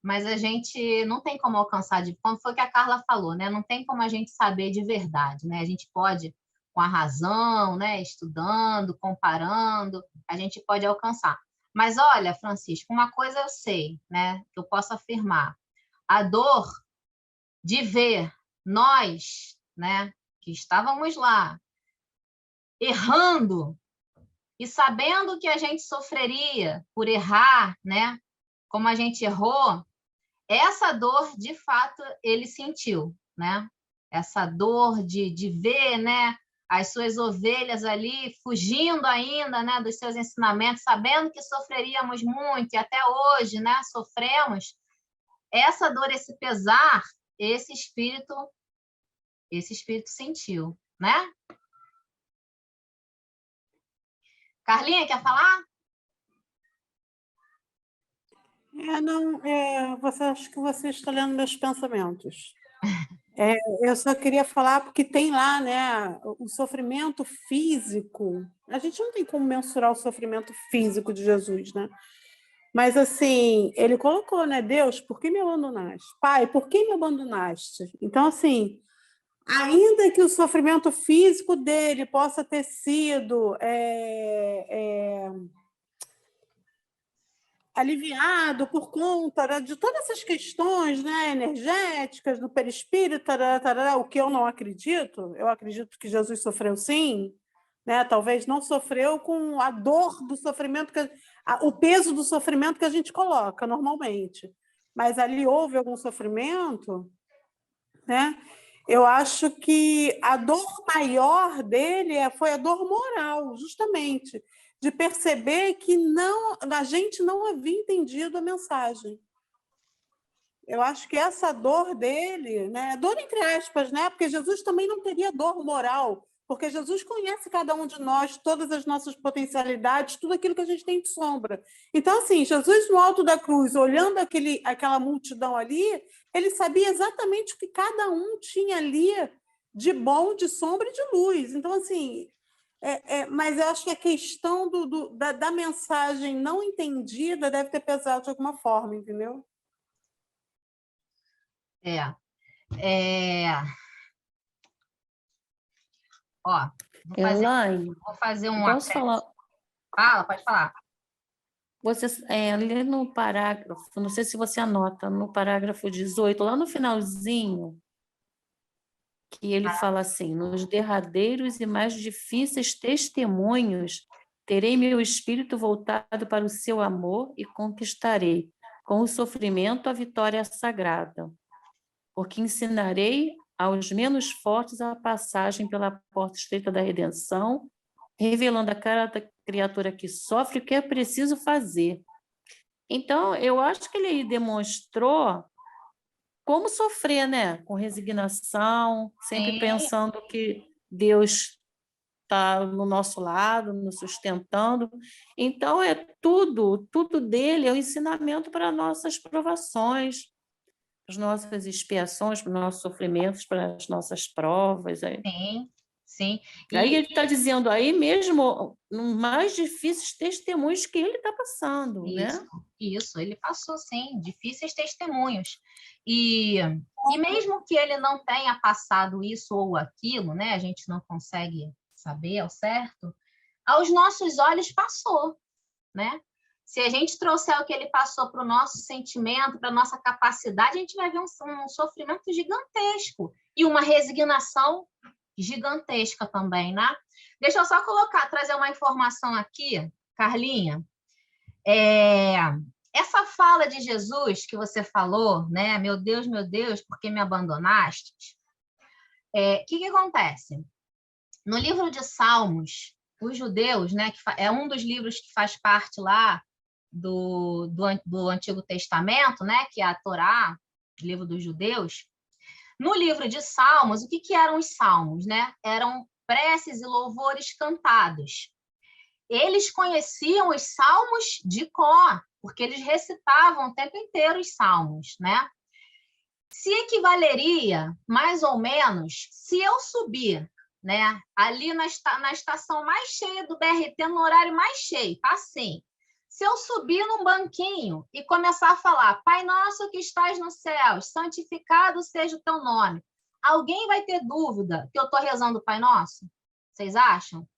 Mas a gente não tem como alcançar, como foi que a Carla falou, né? Não tem como a gente saber de verdade, né? A gente pode, com a razão, né, estudando, comparando, a gente pode alcançar. Mas olha, Francisco, uma coisa eu sei, né, que eu posso afirmar. A dor de ver nós, né, que estávamos lá, errando e sabendo que a gente sofreria por errar, né? Como a gente errou, essa dor, de fato, ele sentiu, né? Essa dor de ver, né, as suas ovelhas ali fugindo ainda, né, dos seus ensinamentos, sabendo que sofreríamos muito e até hoje, né, sofremos. Essa dor, esse pesar, esse espírito sentiu, né? Carlinha, quer falar? Acho que você está lendo meus pensamentos. Eu só queria falar porque tem lá, né, o sofrimento físico. A gente não tem como mensurar o sofrimento físico de Jesus, né? Mas assim, ele colocou, né, Deus, por que me abandonaste? Pai, por que me abandonaste? Então, assim, ainda que o sofrimento físico dele possa ter sido aliviado por conta, né, de todas essas questões, né, energéticas, do perispírito, tarará, tarará, o que eu não acredito, eu acredito que Jesus sofreu sim, né, talvez não sofreu com a dor do sofrimento, o peso do sofrimento que a gente coloca normalmente, mas ali houve algum sofrimento, né? Eu acho que a dor maior dele foi a dor moral, justamente, de perceber que a gente não havia entendido a mensagem. Eu acho que essa dor dele, né, dor entre aspas, né, porque Jesus também não teria dor moral, porque Jesus conhece cada um de nós, todas as nossas potencialidades, tudo aquilo que a gente tem de sombra. Então, assim, Jesus no alto da cruz, olhando aquela multidão ali, ele sabia exatamente o que cada um tinha ali de bom, de sombra e de luz. Então, assim, mas eu acho que a questão da mensagem não entendida deve ter pesado de alguma forma, entendeu? Ó, Elaine, vou fazer um posso falar? Fala, pode falar. Você, ali no parágrafo, não sei se você anota, no parágrafo 18, lá no finalzinho, que ele fala assim: nos derradeiros e mais difíceis testemunhos, terei meu espírito voltado para o seu amor e conquistarei, com o sofrimento, a vitória sagrada. Porque ensinarei aos menos fortes a passagem pela porta estreita da redenção, revelando a cada criatura que sofre o que é preciso fazer. Então, eu acho que ele aí demonstrou como sofrer, né? Com resignação, sempre Sim. pensando que Deus está no nosso lado, nos sustentando. Então, tudo dele é um ensinamento para nossas provações, para as nossas expiações, para os nossos sofrimentos, para as nossas provas. Sim, sim. Aí ele está dizendo aí mesmo, nos mais difíceis testemunhos que ele está passando, né? Isso, ele passou, sim, difíceis testemunhos. E mesmo que ele não tenha passado isso ou aquilo, né? A gente não consegue saber ao certo, aos nossos olhos passou, né? Se a gente trouxer o que ele passou para o nosso sentimento, para a nossa capacidade, a gente vai ver um sofrimento gigantesco e uma resignação gigantesca também, né? Deixa eu só trazer uma informação aqui, Carlinha. Essa fala de Jesus que você falou, né? Meu Deus, por que me abandonaste? Que acontece? No livro de Salmos, os judeus, né? Que é um dos livros que faz parte lá do Antigo Testamento, né? Que é a Torá, o livro dos judeus. No livro de Salmos, o que eram os salmos, né? Eram preces e louvores cantados. Eles conheciam os salmos de cor, porque eles recitavam o tempo inteiro os salmos, né? Se equivaleria, mais ou menos, se eu subir, né, ali na estação mais cheia do BRT, no horário mais cheio, tá assim. Se eu subir num banquinho e começar a falar, Pai nosso que estás nos céus, santificado seja o teu nome, alguém vai ter dúvida que eu estou rezando o Pai Nosso? Vocês acham?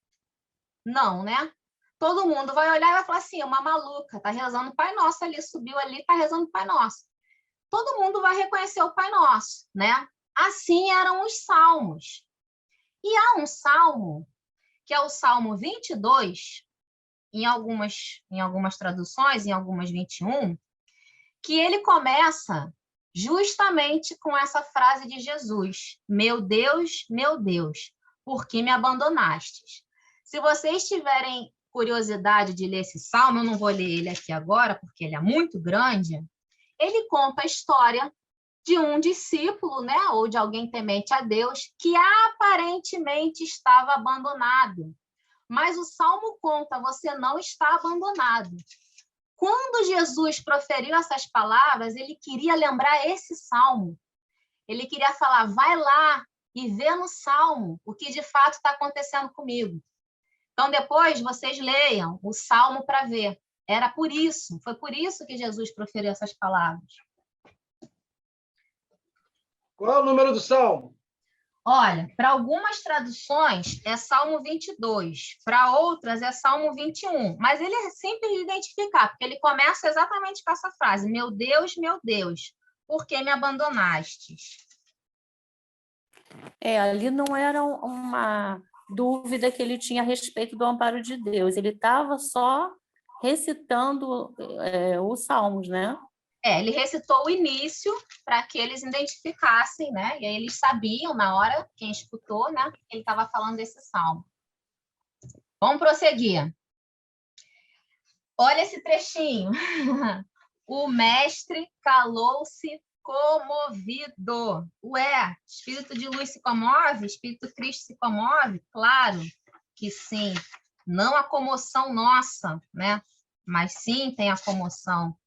Não, né? Todo mundo vai olhar e vai falar assim, uma maluca, tá rezando o Pai Nosso ali, subiu ali, tá rezando o Pai Nosso. Todo mundo vai reconhecer o Pai Nosso, né? Assim eram os salmos. E há um salmo, que é o Salmo 22, em algumas traduções, em algumas 21, que ele começa justamente com essa frase de Jesus, meu Deus, por que me abandonastes? Se vocês tiverem curiosidade de ler esse salmo, eu não vou ler ele aqui agora, porque ele é muito grande, ele conta a história de um discípulo, né, ou de alguém temente a Deus, que aparentemente estava abandonado. Mas o Salmo conta, você não está abandonado. Quando Jesus proferiu essas palavras, ele queria lembrar esse Salmo. Ele queria falar, vai lá e vê no Salmo o que de fato está acontecendo comigo. Então, depois, vocês leiam o Salmo para ver. Era por isso, foi por isso que Jesus proferiu essas palavras. Qual é o número do Salmo? Olha, para algumas traduções é Salmo 22, para outras é Salmo 21, mas ele é simples de identificar, porque ele começa exatamente com essa frase, meu Deus, por que me abandonastes? Ali não era uma dúvida que ele tinha a respeito do amparo de Deus, ele estava só recitando os salmos, né? Ele recitou o início para que eles identificassem, né? E aí eles sabiam na hora, quem escutou, né? Que ele estava falando desse salmo. Vamos prosseguir. Olha esse trechinho. O mestre calou-se comovido. Ué, espírito de luz se comove? Espírito Cristo se comove? Claro que sim. Não a comoção nossa, né? Mas sim tem a comoção.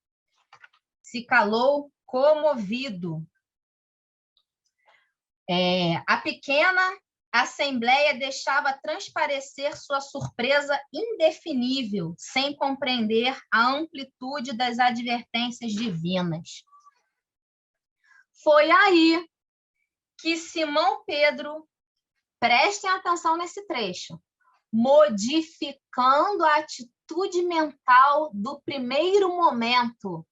Se calou comovido. A pequena assembleia deixava transparecer sua surpresa indefinível, sem compreender a amplitude das advertências divinas. Foi aí que Simão Pedro, prestem atenção nesse trecho, modificando a atitude mental do primeiro momento.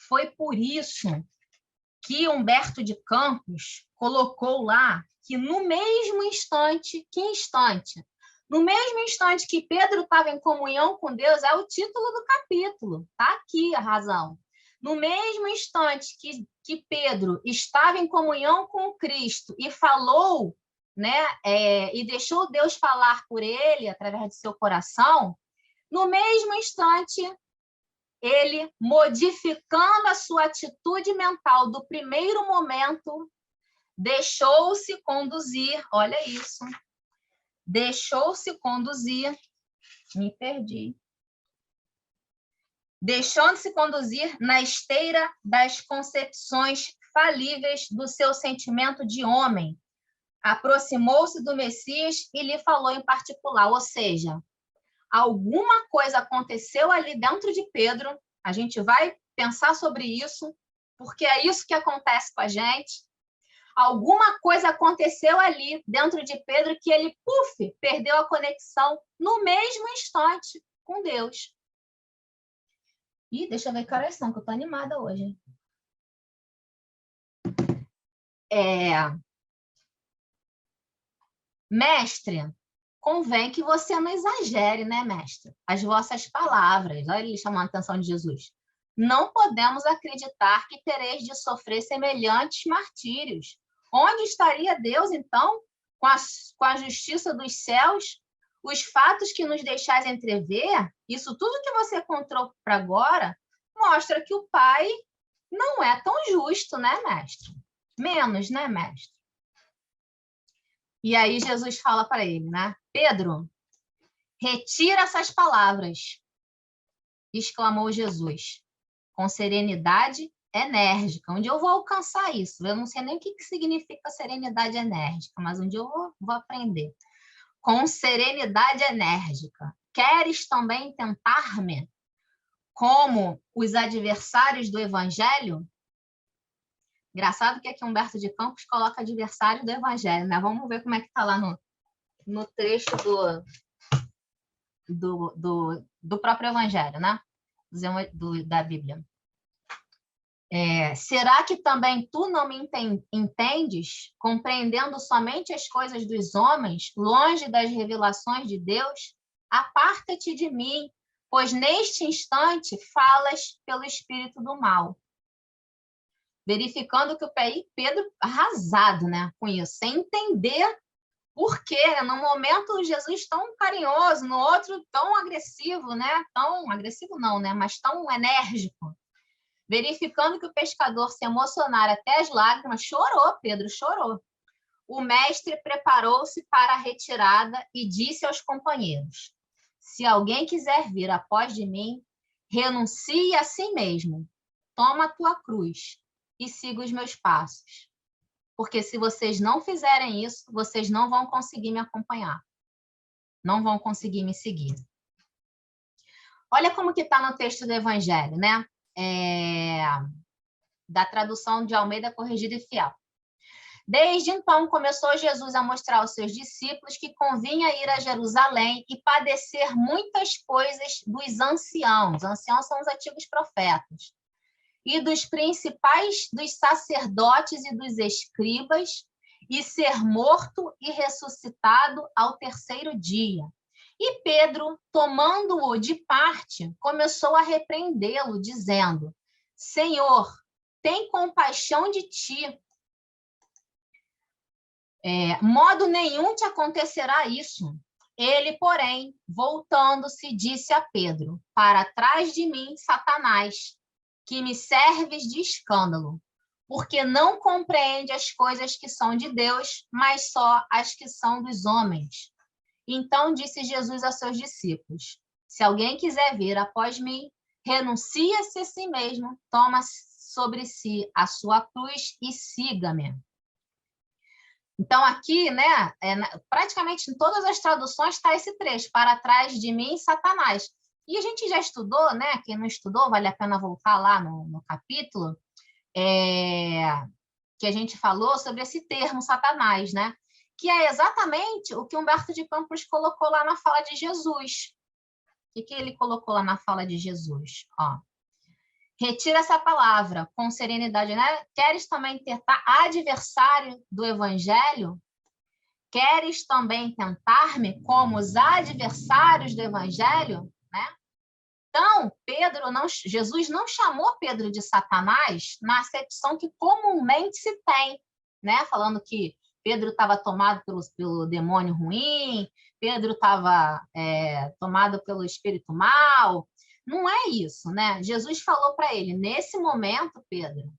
Foi por isso que Humberto de Campos colocou lá que no mesmo instante, que instante? No mesmo instante que Pedro estava em comunhão com Deus, é o título do capítulo, tá aqui a razão. No mesmo instante que Pedro estava em comunhão com Cristo e falou, né, e deixou Deus falar por ele através de seu coração, no mesmo instante ele, modificando a sua atitude mental do primeiro momento, deixou-se conduzir, olha isso, deixou-se conduzir, me perdi, deixando-se conduzir na esteira das concepções falíveis do seu sentimento de homem, aproximou-se do Messias e lhe falou em particular, ou seja, alguma coisa aconteceu ali dentro de Pedro, a gente vai pensar sobre isso, porque é isso que acontece com a gente. Alguma coisa aconteceu ali dentro de Pedro que ele, perdeu a conexão no mesmo instante com Deus. Deixa eu ver que horas são, que eu tô animada hoje. Mestre, convém que você não exagere, né, mestre? As vossas palavras. Olha ele chamando a atenção de Jesus. Não podemos acreditar que tereis de sofrer semelhantes martírios. Onde estaria Deus, então, com a justiça dos céus? Os fatos que nos deixais entrever, isso tudo que você contou para agora, mostra que o Pai não é tão justo, né, mestre? Menos, né, mestre? E aí Jesus fala para ele, né? Pedro, retira essas palavras, exclamou Jesus, com serenidade enérgica. Um dia eu vou alcançar isso. Eu não sei nem o que significa serenidade enérgica, mas um dia eu vou aprender. Com serenidade enérgica. Queres também tentar-me como os adversários do Evangelho? Engraçado que aqui Humberto de Campos coloca adversário do Evangelho, né? Vamos ver como é que está lá no trecho do próprio Evangelho, né? Da Bíblia. Será que também tu não me entendes, compreendendo somente as coisas dos homens, longe das revelações de Deus? Aparta-te de mim, pois neste instante falas pelo espírito do mal. Verificando que o Pedro arrasado, né, com isso, sem entender por quê. No momento, Jesus tão carinhoso, no outro tão agressivo, né? Tão agressivo não, né? Mas tão enérgico. Verificando que o pescador se emocionara até as lágrimas, chorou, Pedro chorou. O mestre preparou-se para a retirada e disse aos companheiros: se alguém quiser vir após de mim, renuncie a si mesmo, toma a tua cruz e siga os meus passos. Porque se vocês não fizerem isso, vocês não vão conseguir me acompanhar. Não vão conseguir me seguir. Olha como que está no texto do Evangelho, né? Da tradução de Almeida Corrigida e Fiel. Desde então, começou Jesus a mostrar aos seus discípulos que convinha ir a Jerusalém e padecer muitas coisas dos anciãos. Os anciãos são os antigos profetas. E dos principais dos sacerdotes e dos escribas, e ser morto e ressuscitado ao terceiro dia. E Pedro, tomando-o de parte, começou a repreendê-lo, dizendo: Senhor, tem compaixão de ti. Modo nenhum te acontecerá isso. Ele, porém, voltando-se, disse a Pedro: para trás de mim, Satanás, que me serves de escândalo, porque não compreende as coisas que são de Deus, mas só as que são dos homens. Então disse Jesus a seus discípulos: se alguém quiser vir após mim, renuncia-se a si mesmo, toma sobre si a sua cruz e siga-me. Então, aqui, né, praticamente em todas as traduções está esse trecho: para trás de mim, Satanás. E a gente já estudou, né? Quem não estudou, vale a pena voltar lá no capítulo, que a gente falou sobre esse termo Satanás, né? Que é exatamente o que Humberto de Campos colocou lá na fala de Jesus. O que ele colocou lá na fala de Jesus? Ó, retira essa palavra com serenidade, né? Queres também tentar adversário do evangelho? Queres também tentar-me como os adversários do evangelho? Né? Então, Jesus não chamou Pedro de Satanás na acepção que comumente se tem, né? Falando que Pedro estava tomado pelo demônio ruim, Pedro estava tomado pelo espírito mau. Não é isso, né? Jesus falou para ele: nesse momento, Pedro,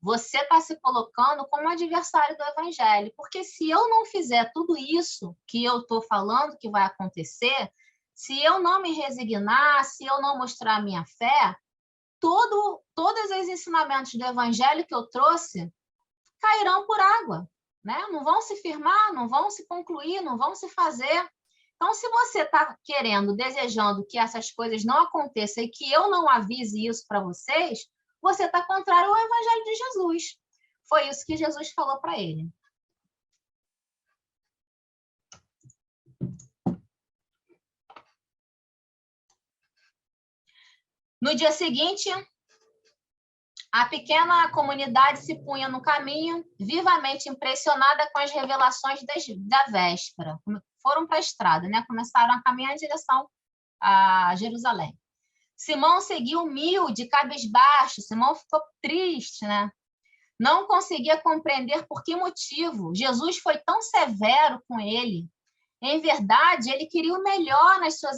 você está se colocando como adversário do evangelho, porque se eu não fizer tudo isso que eu estou falando que vai acontecer, se eu não me resignar, se eu não mostrar a minha fé, todos os ensinamentos do evangelho que eu trouxe cairão por água, né? Não vão se firmar, não vão se concluir, não vão se fazer. Então, se você está querendo, desejando que essas coisas não aconteçam e que eu não avise isso para vocês, você está contrário ao evangelho de Jesus. Foi isso que Jesus falou para ele. No dia seguinte, a pequena comunidade se punha no caminho, vivamente impressionada com as revelações da véspera. Foram para a estrada, né? Começaram a caminhar em direção a Jerusalém. Simão seguiu humilde, cabisbaixo. Simão ficou triste, né? Não conseguia compreender por que motivo Jesus foi tão severo com ele. Em verdade, ele queria o melhor nas suas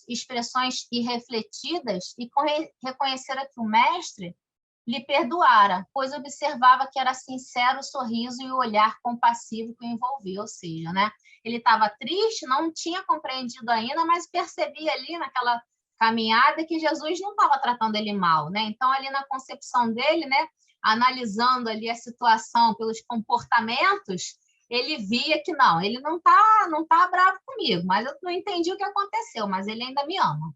expressões irrefletidas e reconhecera que o mestre lhe perdoara, pois observava que era sincero o sorriso e o olhar compassivo que o envolvia, ou seja, né? Ele estava triste, não tinha compreendido ainda, mas percebia ali naquela caminhada que Jesus não estava tratando ele mal, né? Então, ali na concepção dele, né, analisando ali a situação pelos comportamentos, ele via que não, ele não tá bravo comigo, mas eu não entendi o que aconteceu, mas ele ainda me ama.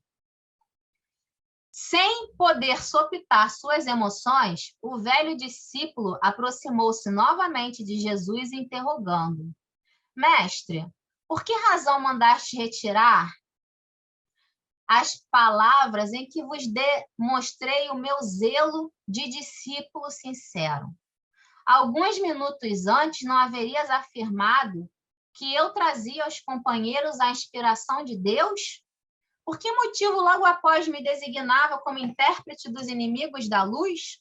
Sem poder sopitar suas emoções, o velho discípulo aproximou-se novamente de Jesus, interrogando: Mestre, por que razão mandaste retirar as palavras em que vos demonstrei o meu zelo de discípulo sincero? Alguns minutos antes não haverias afirmado que eu trazia aos companheiros a inspiração de Deus? Por que motivo logo após me designava como intérprete dos inimigos da luz?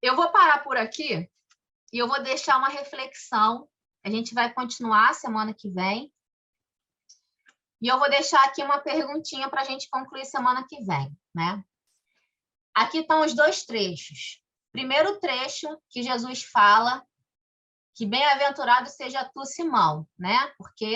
Eu vou parar por aqui e eu vou deixar uma reflexão. A gente vai continuar semana que vem. E eu vou deixar aqui uma perguntinha para a gente concluir semana que vem, né? Aqui estão os dois trechos. Primeiro trecho que Jesus fala que bem-aventurado seja tu, Simão, né? Porque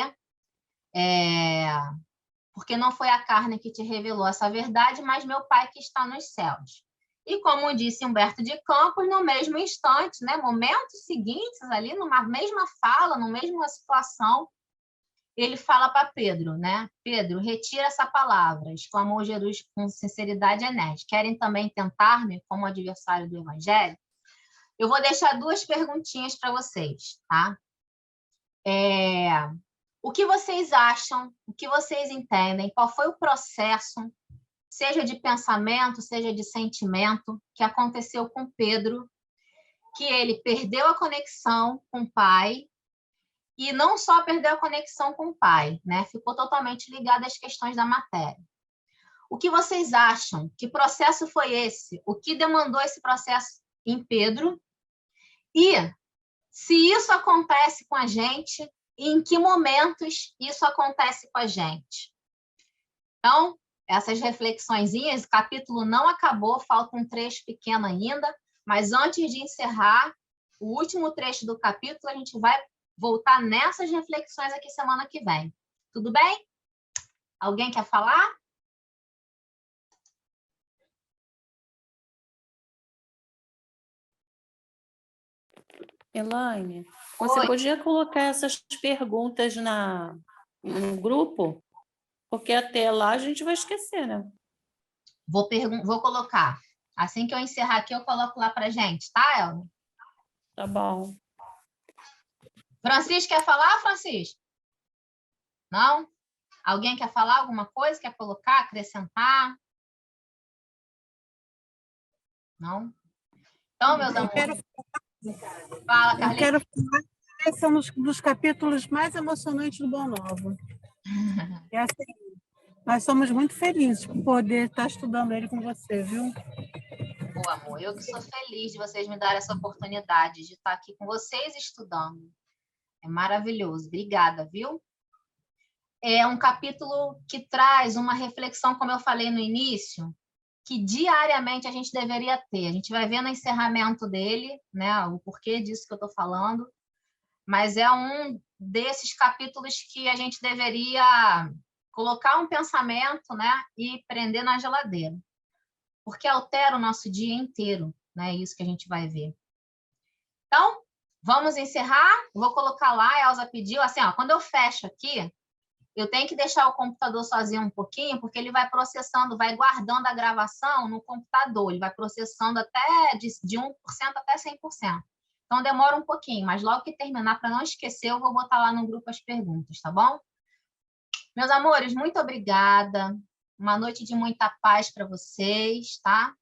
não foi a carne que te revelou essa verdade, mas meu Pai que está nos céus. E como disse Humberto de Campos, no mesmo instante, né, momentos seguintes, ali, numa mesma fala, numa mesma situação, ele fala para Pedro, né? Pedro, retira essa palavra, exclamou Jesus com sinceridade enérgica. Querem também tentar-me como adversário do Evangelho? Eu vou deixar duas perguntinhas para vocês, tá? O que vocês acham, o que vocês entendem, qual foi o processo, seja de pensamento, seja de sentimento, que aconteceu com Pedro, que ele perdeu a conexão com o Pai, e não só perdeu a conexão com o Pai, né? Ficou totalmente ligado às questões da matéria. O que vocês acham? Que processo foi esse? O que demandou esse processo em Pedro? E se isso acontece com a gente, em que momentos isso acontece com a gente? Então, essas reflexõezinhas, o capítulo não acabou, falta um trecho pequeno ainda, mas antes de encerrar o último trecho do capítulo, a gente vai voltar nessas reflexões aqui semana que vem. Tudo bem? Alguém quer falar? Elaine, você Oi. podia colocar essas perguntas no grupo? Porque até lá a gente vai esquecer, né? Vou colocar. Assim que eu encerrar aqui, eu coloco lá para gente, tá, Elma? Tá bom. Francisco, quer falar, Francisco? Não? Alguém quer falar alguma coisa? Quer colocar, acrescentar? Não? Então, meus amores. Fala, Carlinhos. Eu quero falar que esse é um dos capítulos mais emocionantes do Boa Nova. É assim, nós somos muito felizes por poder estar estudando ele com você, viu? Pô, amor, eu que sou feliz de vocês me darem essa oportunidade de estar aqui com vocês estudando. É maravilhoso. Obrigada, viu? É um capítulo que traz uma reflexão, como eu falei no início, que diariamente a gente deveria ter. A gente vai ver no encerramento dele, né, o porquê disso que eu estou falando, mas é um desses capítulos que a gente deveria colocar um pensamento, né, e prender na geladeira, porque altera o nosso dia inteiro, né, isso que a gente vai ver. Então, vamos encerrar. Vou colocar lá, a Elza pediu, assim, ó, quando eu fecho aqui, eu tenho que deixar o computador sozinho um pouquinho, porque ele vai processando, vai guardando a gravação no computador, ele vai processando até de 1% até 100%. Então, demora um pouquinho, mas logo que terminar, para não esquecer, eu vou botar lá no grupo as perguntas, tá bom? Meus amores, muito obrigada. Uma noite de muita paz para vocês, tá?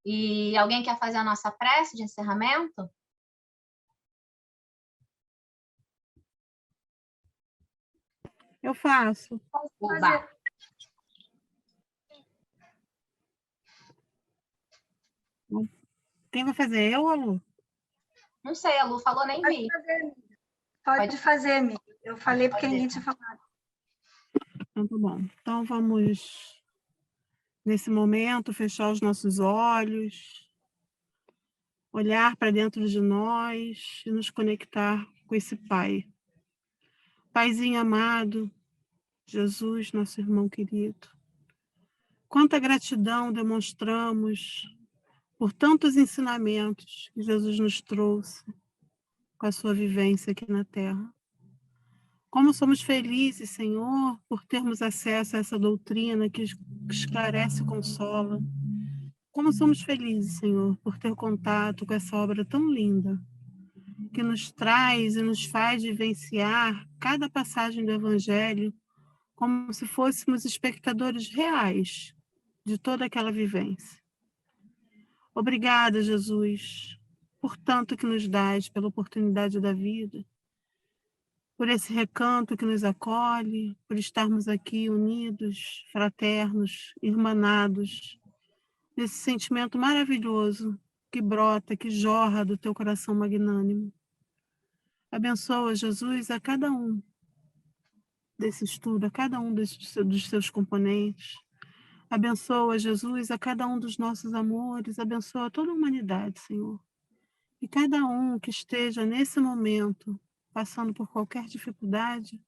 E alguém quer fazer a nossa prece de encerramento? Eu faço. Oba. Quem vai fazer? Eu ou a Lu? Não sei, a Lu falou, nem vi. Pode fazer, amiga. Eu falei porque ninguém tinha falado. Então, tá bom. Então, vamos, nesse momento, fechar os nossos olhos, olhar para dentro de nós e nos conectar com esse Pai. Paizinho amado, Jesus, nosso irmão querido. Quanta gratidão demonstramos por tantos ensinamentos que Jesus nos trouxe com a sua vivência aqui na Terra. Como somos felizes, Senhor, por termos acesso a essa doutrina que esclarece e consola. Como somos felizes, Senhor, por ter contato com essa obra tão linda, que nos traz e nos faz vivenciar cada passagem do Evangelho como se fôssemos espectadores reais de toda aquela vivência. Obrigada, Jesus, por tanto que nos dás, pela oportunidade da vida, por esse recanto que nos acolhe, por estarmos aqui unidos, fraternos, irmanados, nesse sentimento maravilhoso que brota, que jorra do teu coração magnânimo. Abençoa, Jesus, a cada um desse estudo, a cada um dos seus componentes. Abençoa, Jesus, a cada um dos nossos amores, abençoa toda a humanidade, Senhor. E cada um que esteja nesse momento passando por qualquer dificuldade,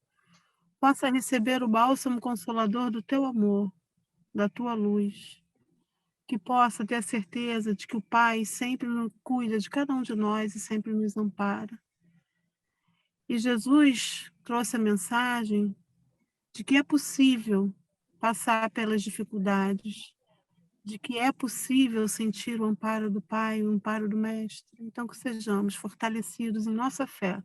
possa receber o bálsamo consolador do teu amor, da tua luz. Que possa ter a certeza de que o Pai sempre cuida de cada um de nós e sempre nos ampara. E Jesus trouxe a mensagem de que é possível passar pelas dificuldades, de que é possível sentir o amparo do Pai, o amparo do Mestre. Então, que sejamos fortalecidos em nossa fé,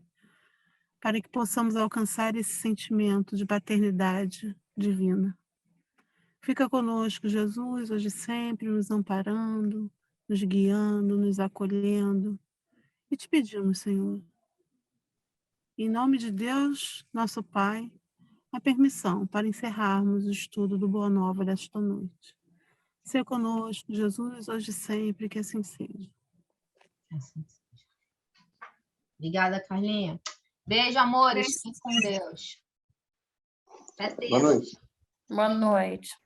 para que possamos alcançar esse sentimento de paternidade divina. Fica conosco, Jesus, hoje e sempre, nos amparando, nos guiando, nos acolhendo. E te pedimos, Senhor, em nome de Deus, nosso Pai, a permissão para encerrarmos o estudo do Boa Nova desta noite. Seja conosco, Jesus, hoje e sempre, que assim seja. Assim seja. Obrigada, Carlinha. Beijo, amores. Fiquem com Deus. Até Boa terça. noite. Boa noite.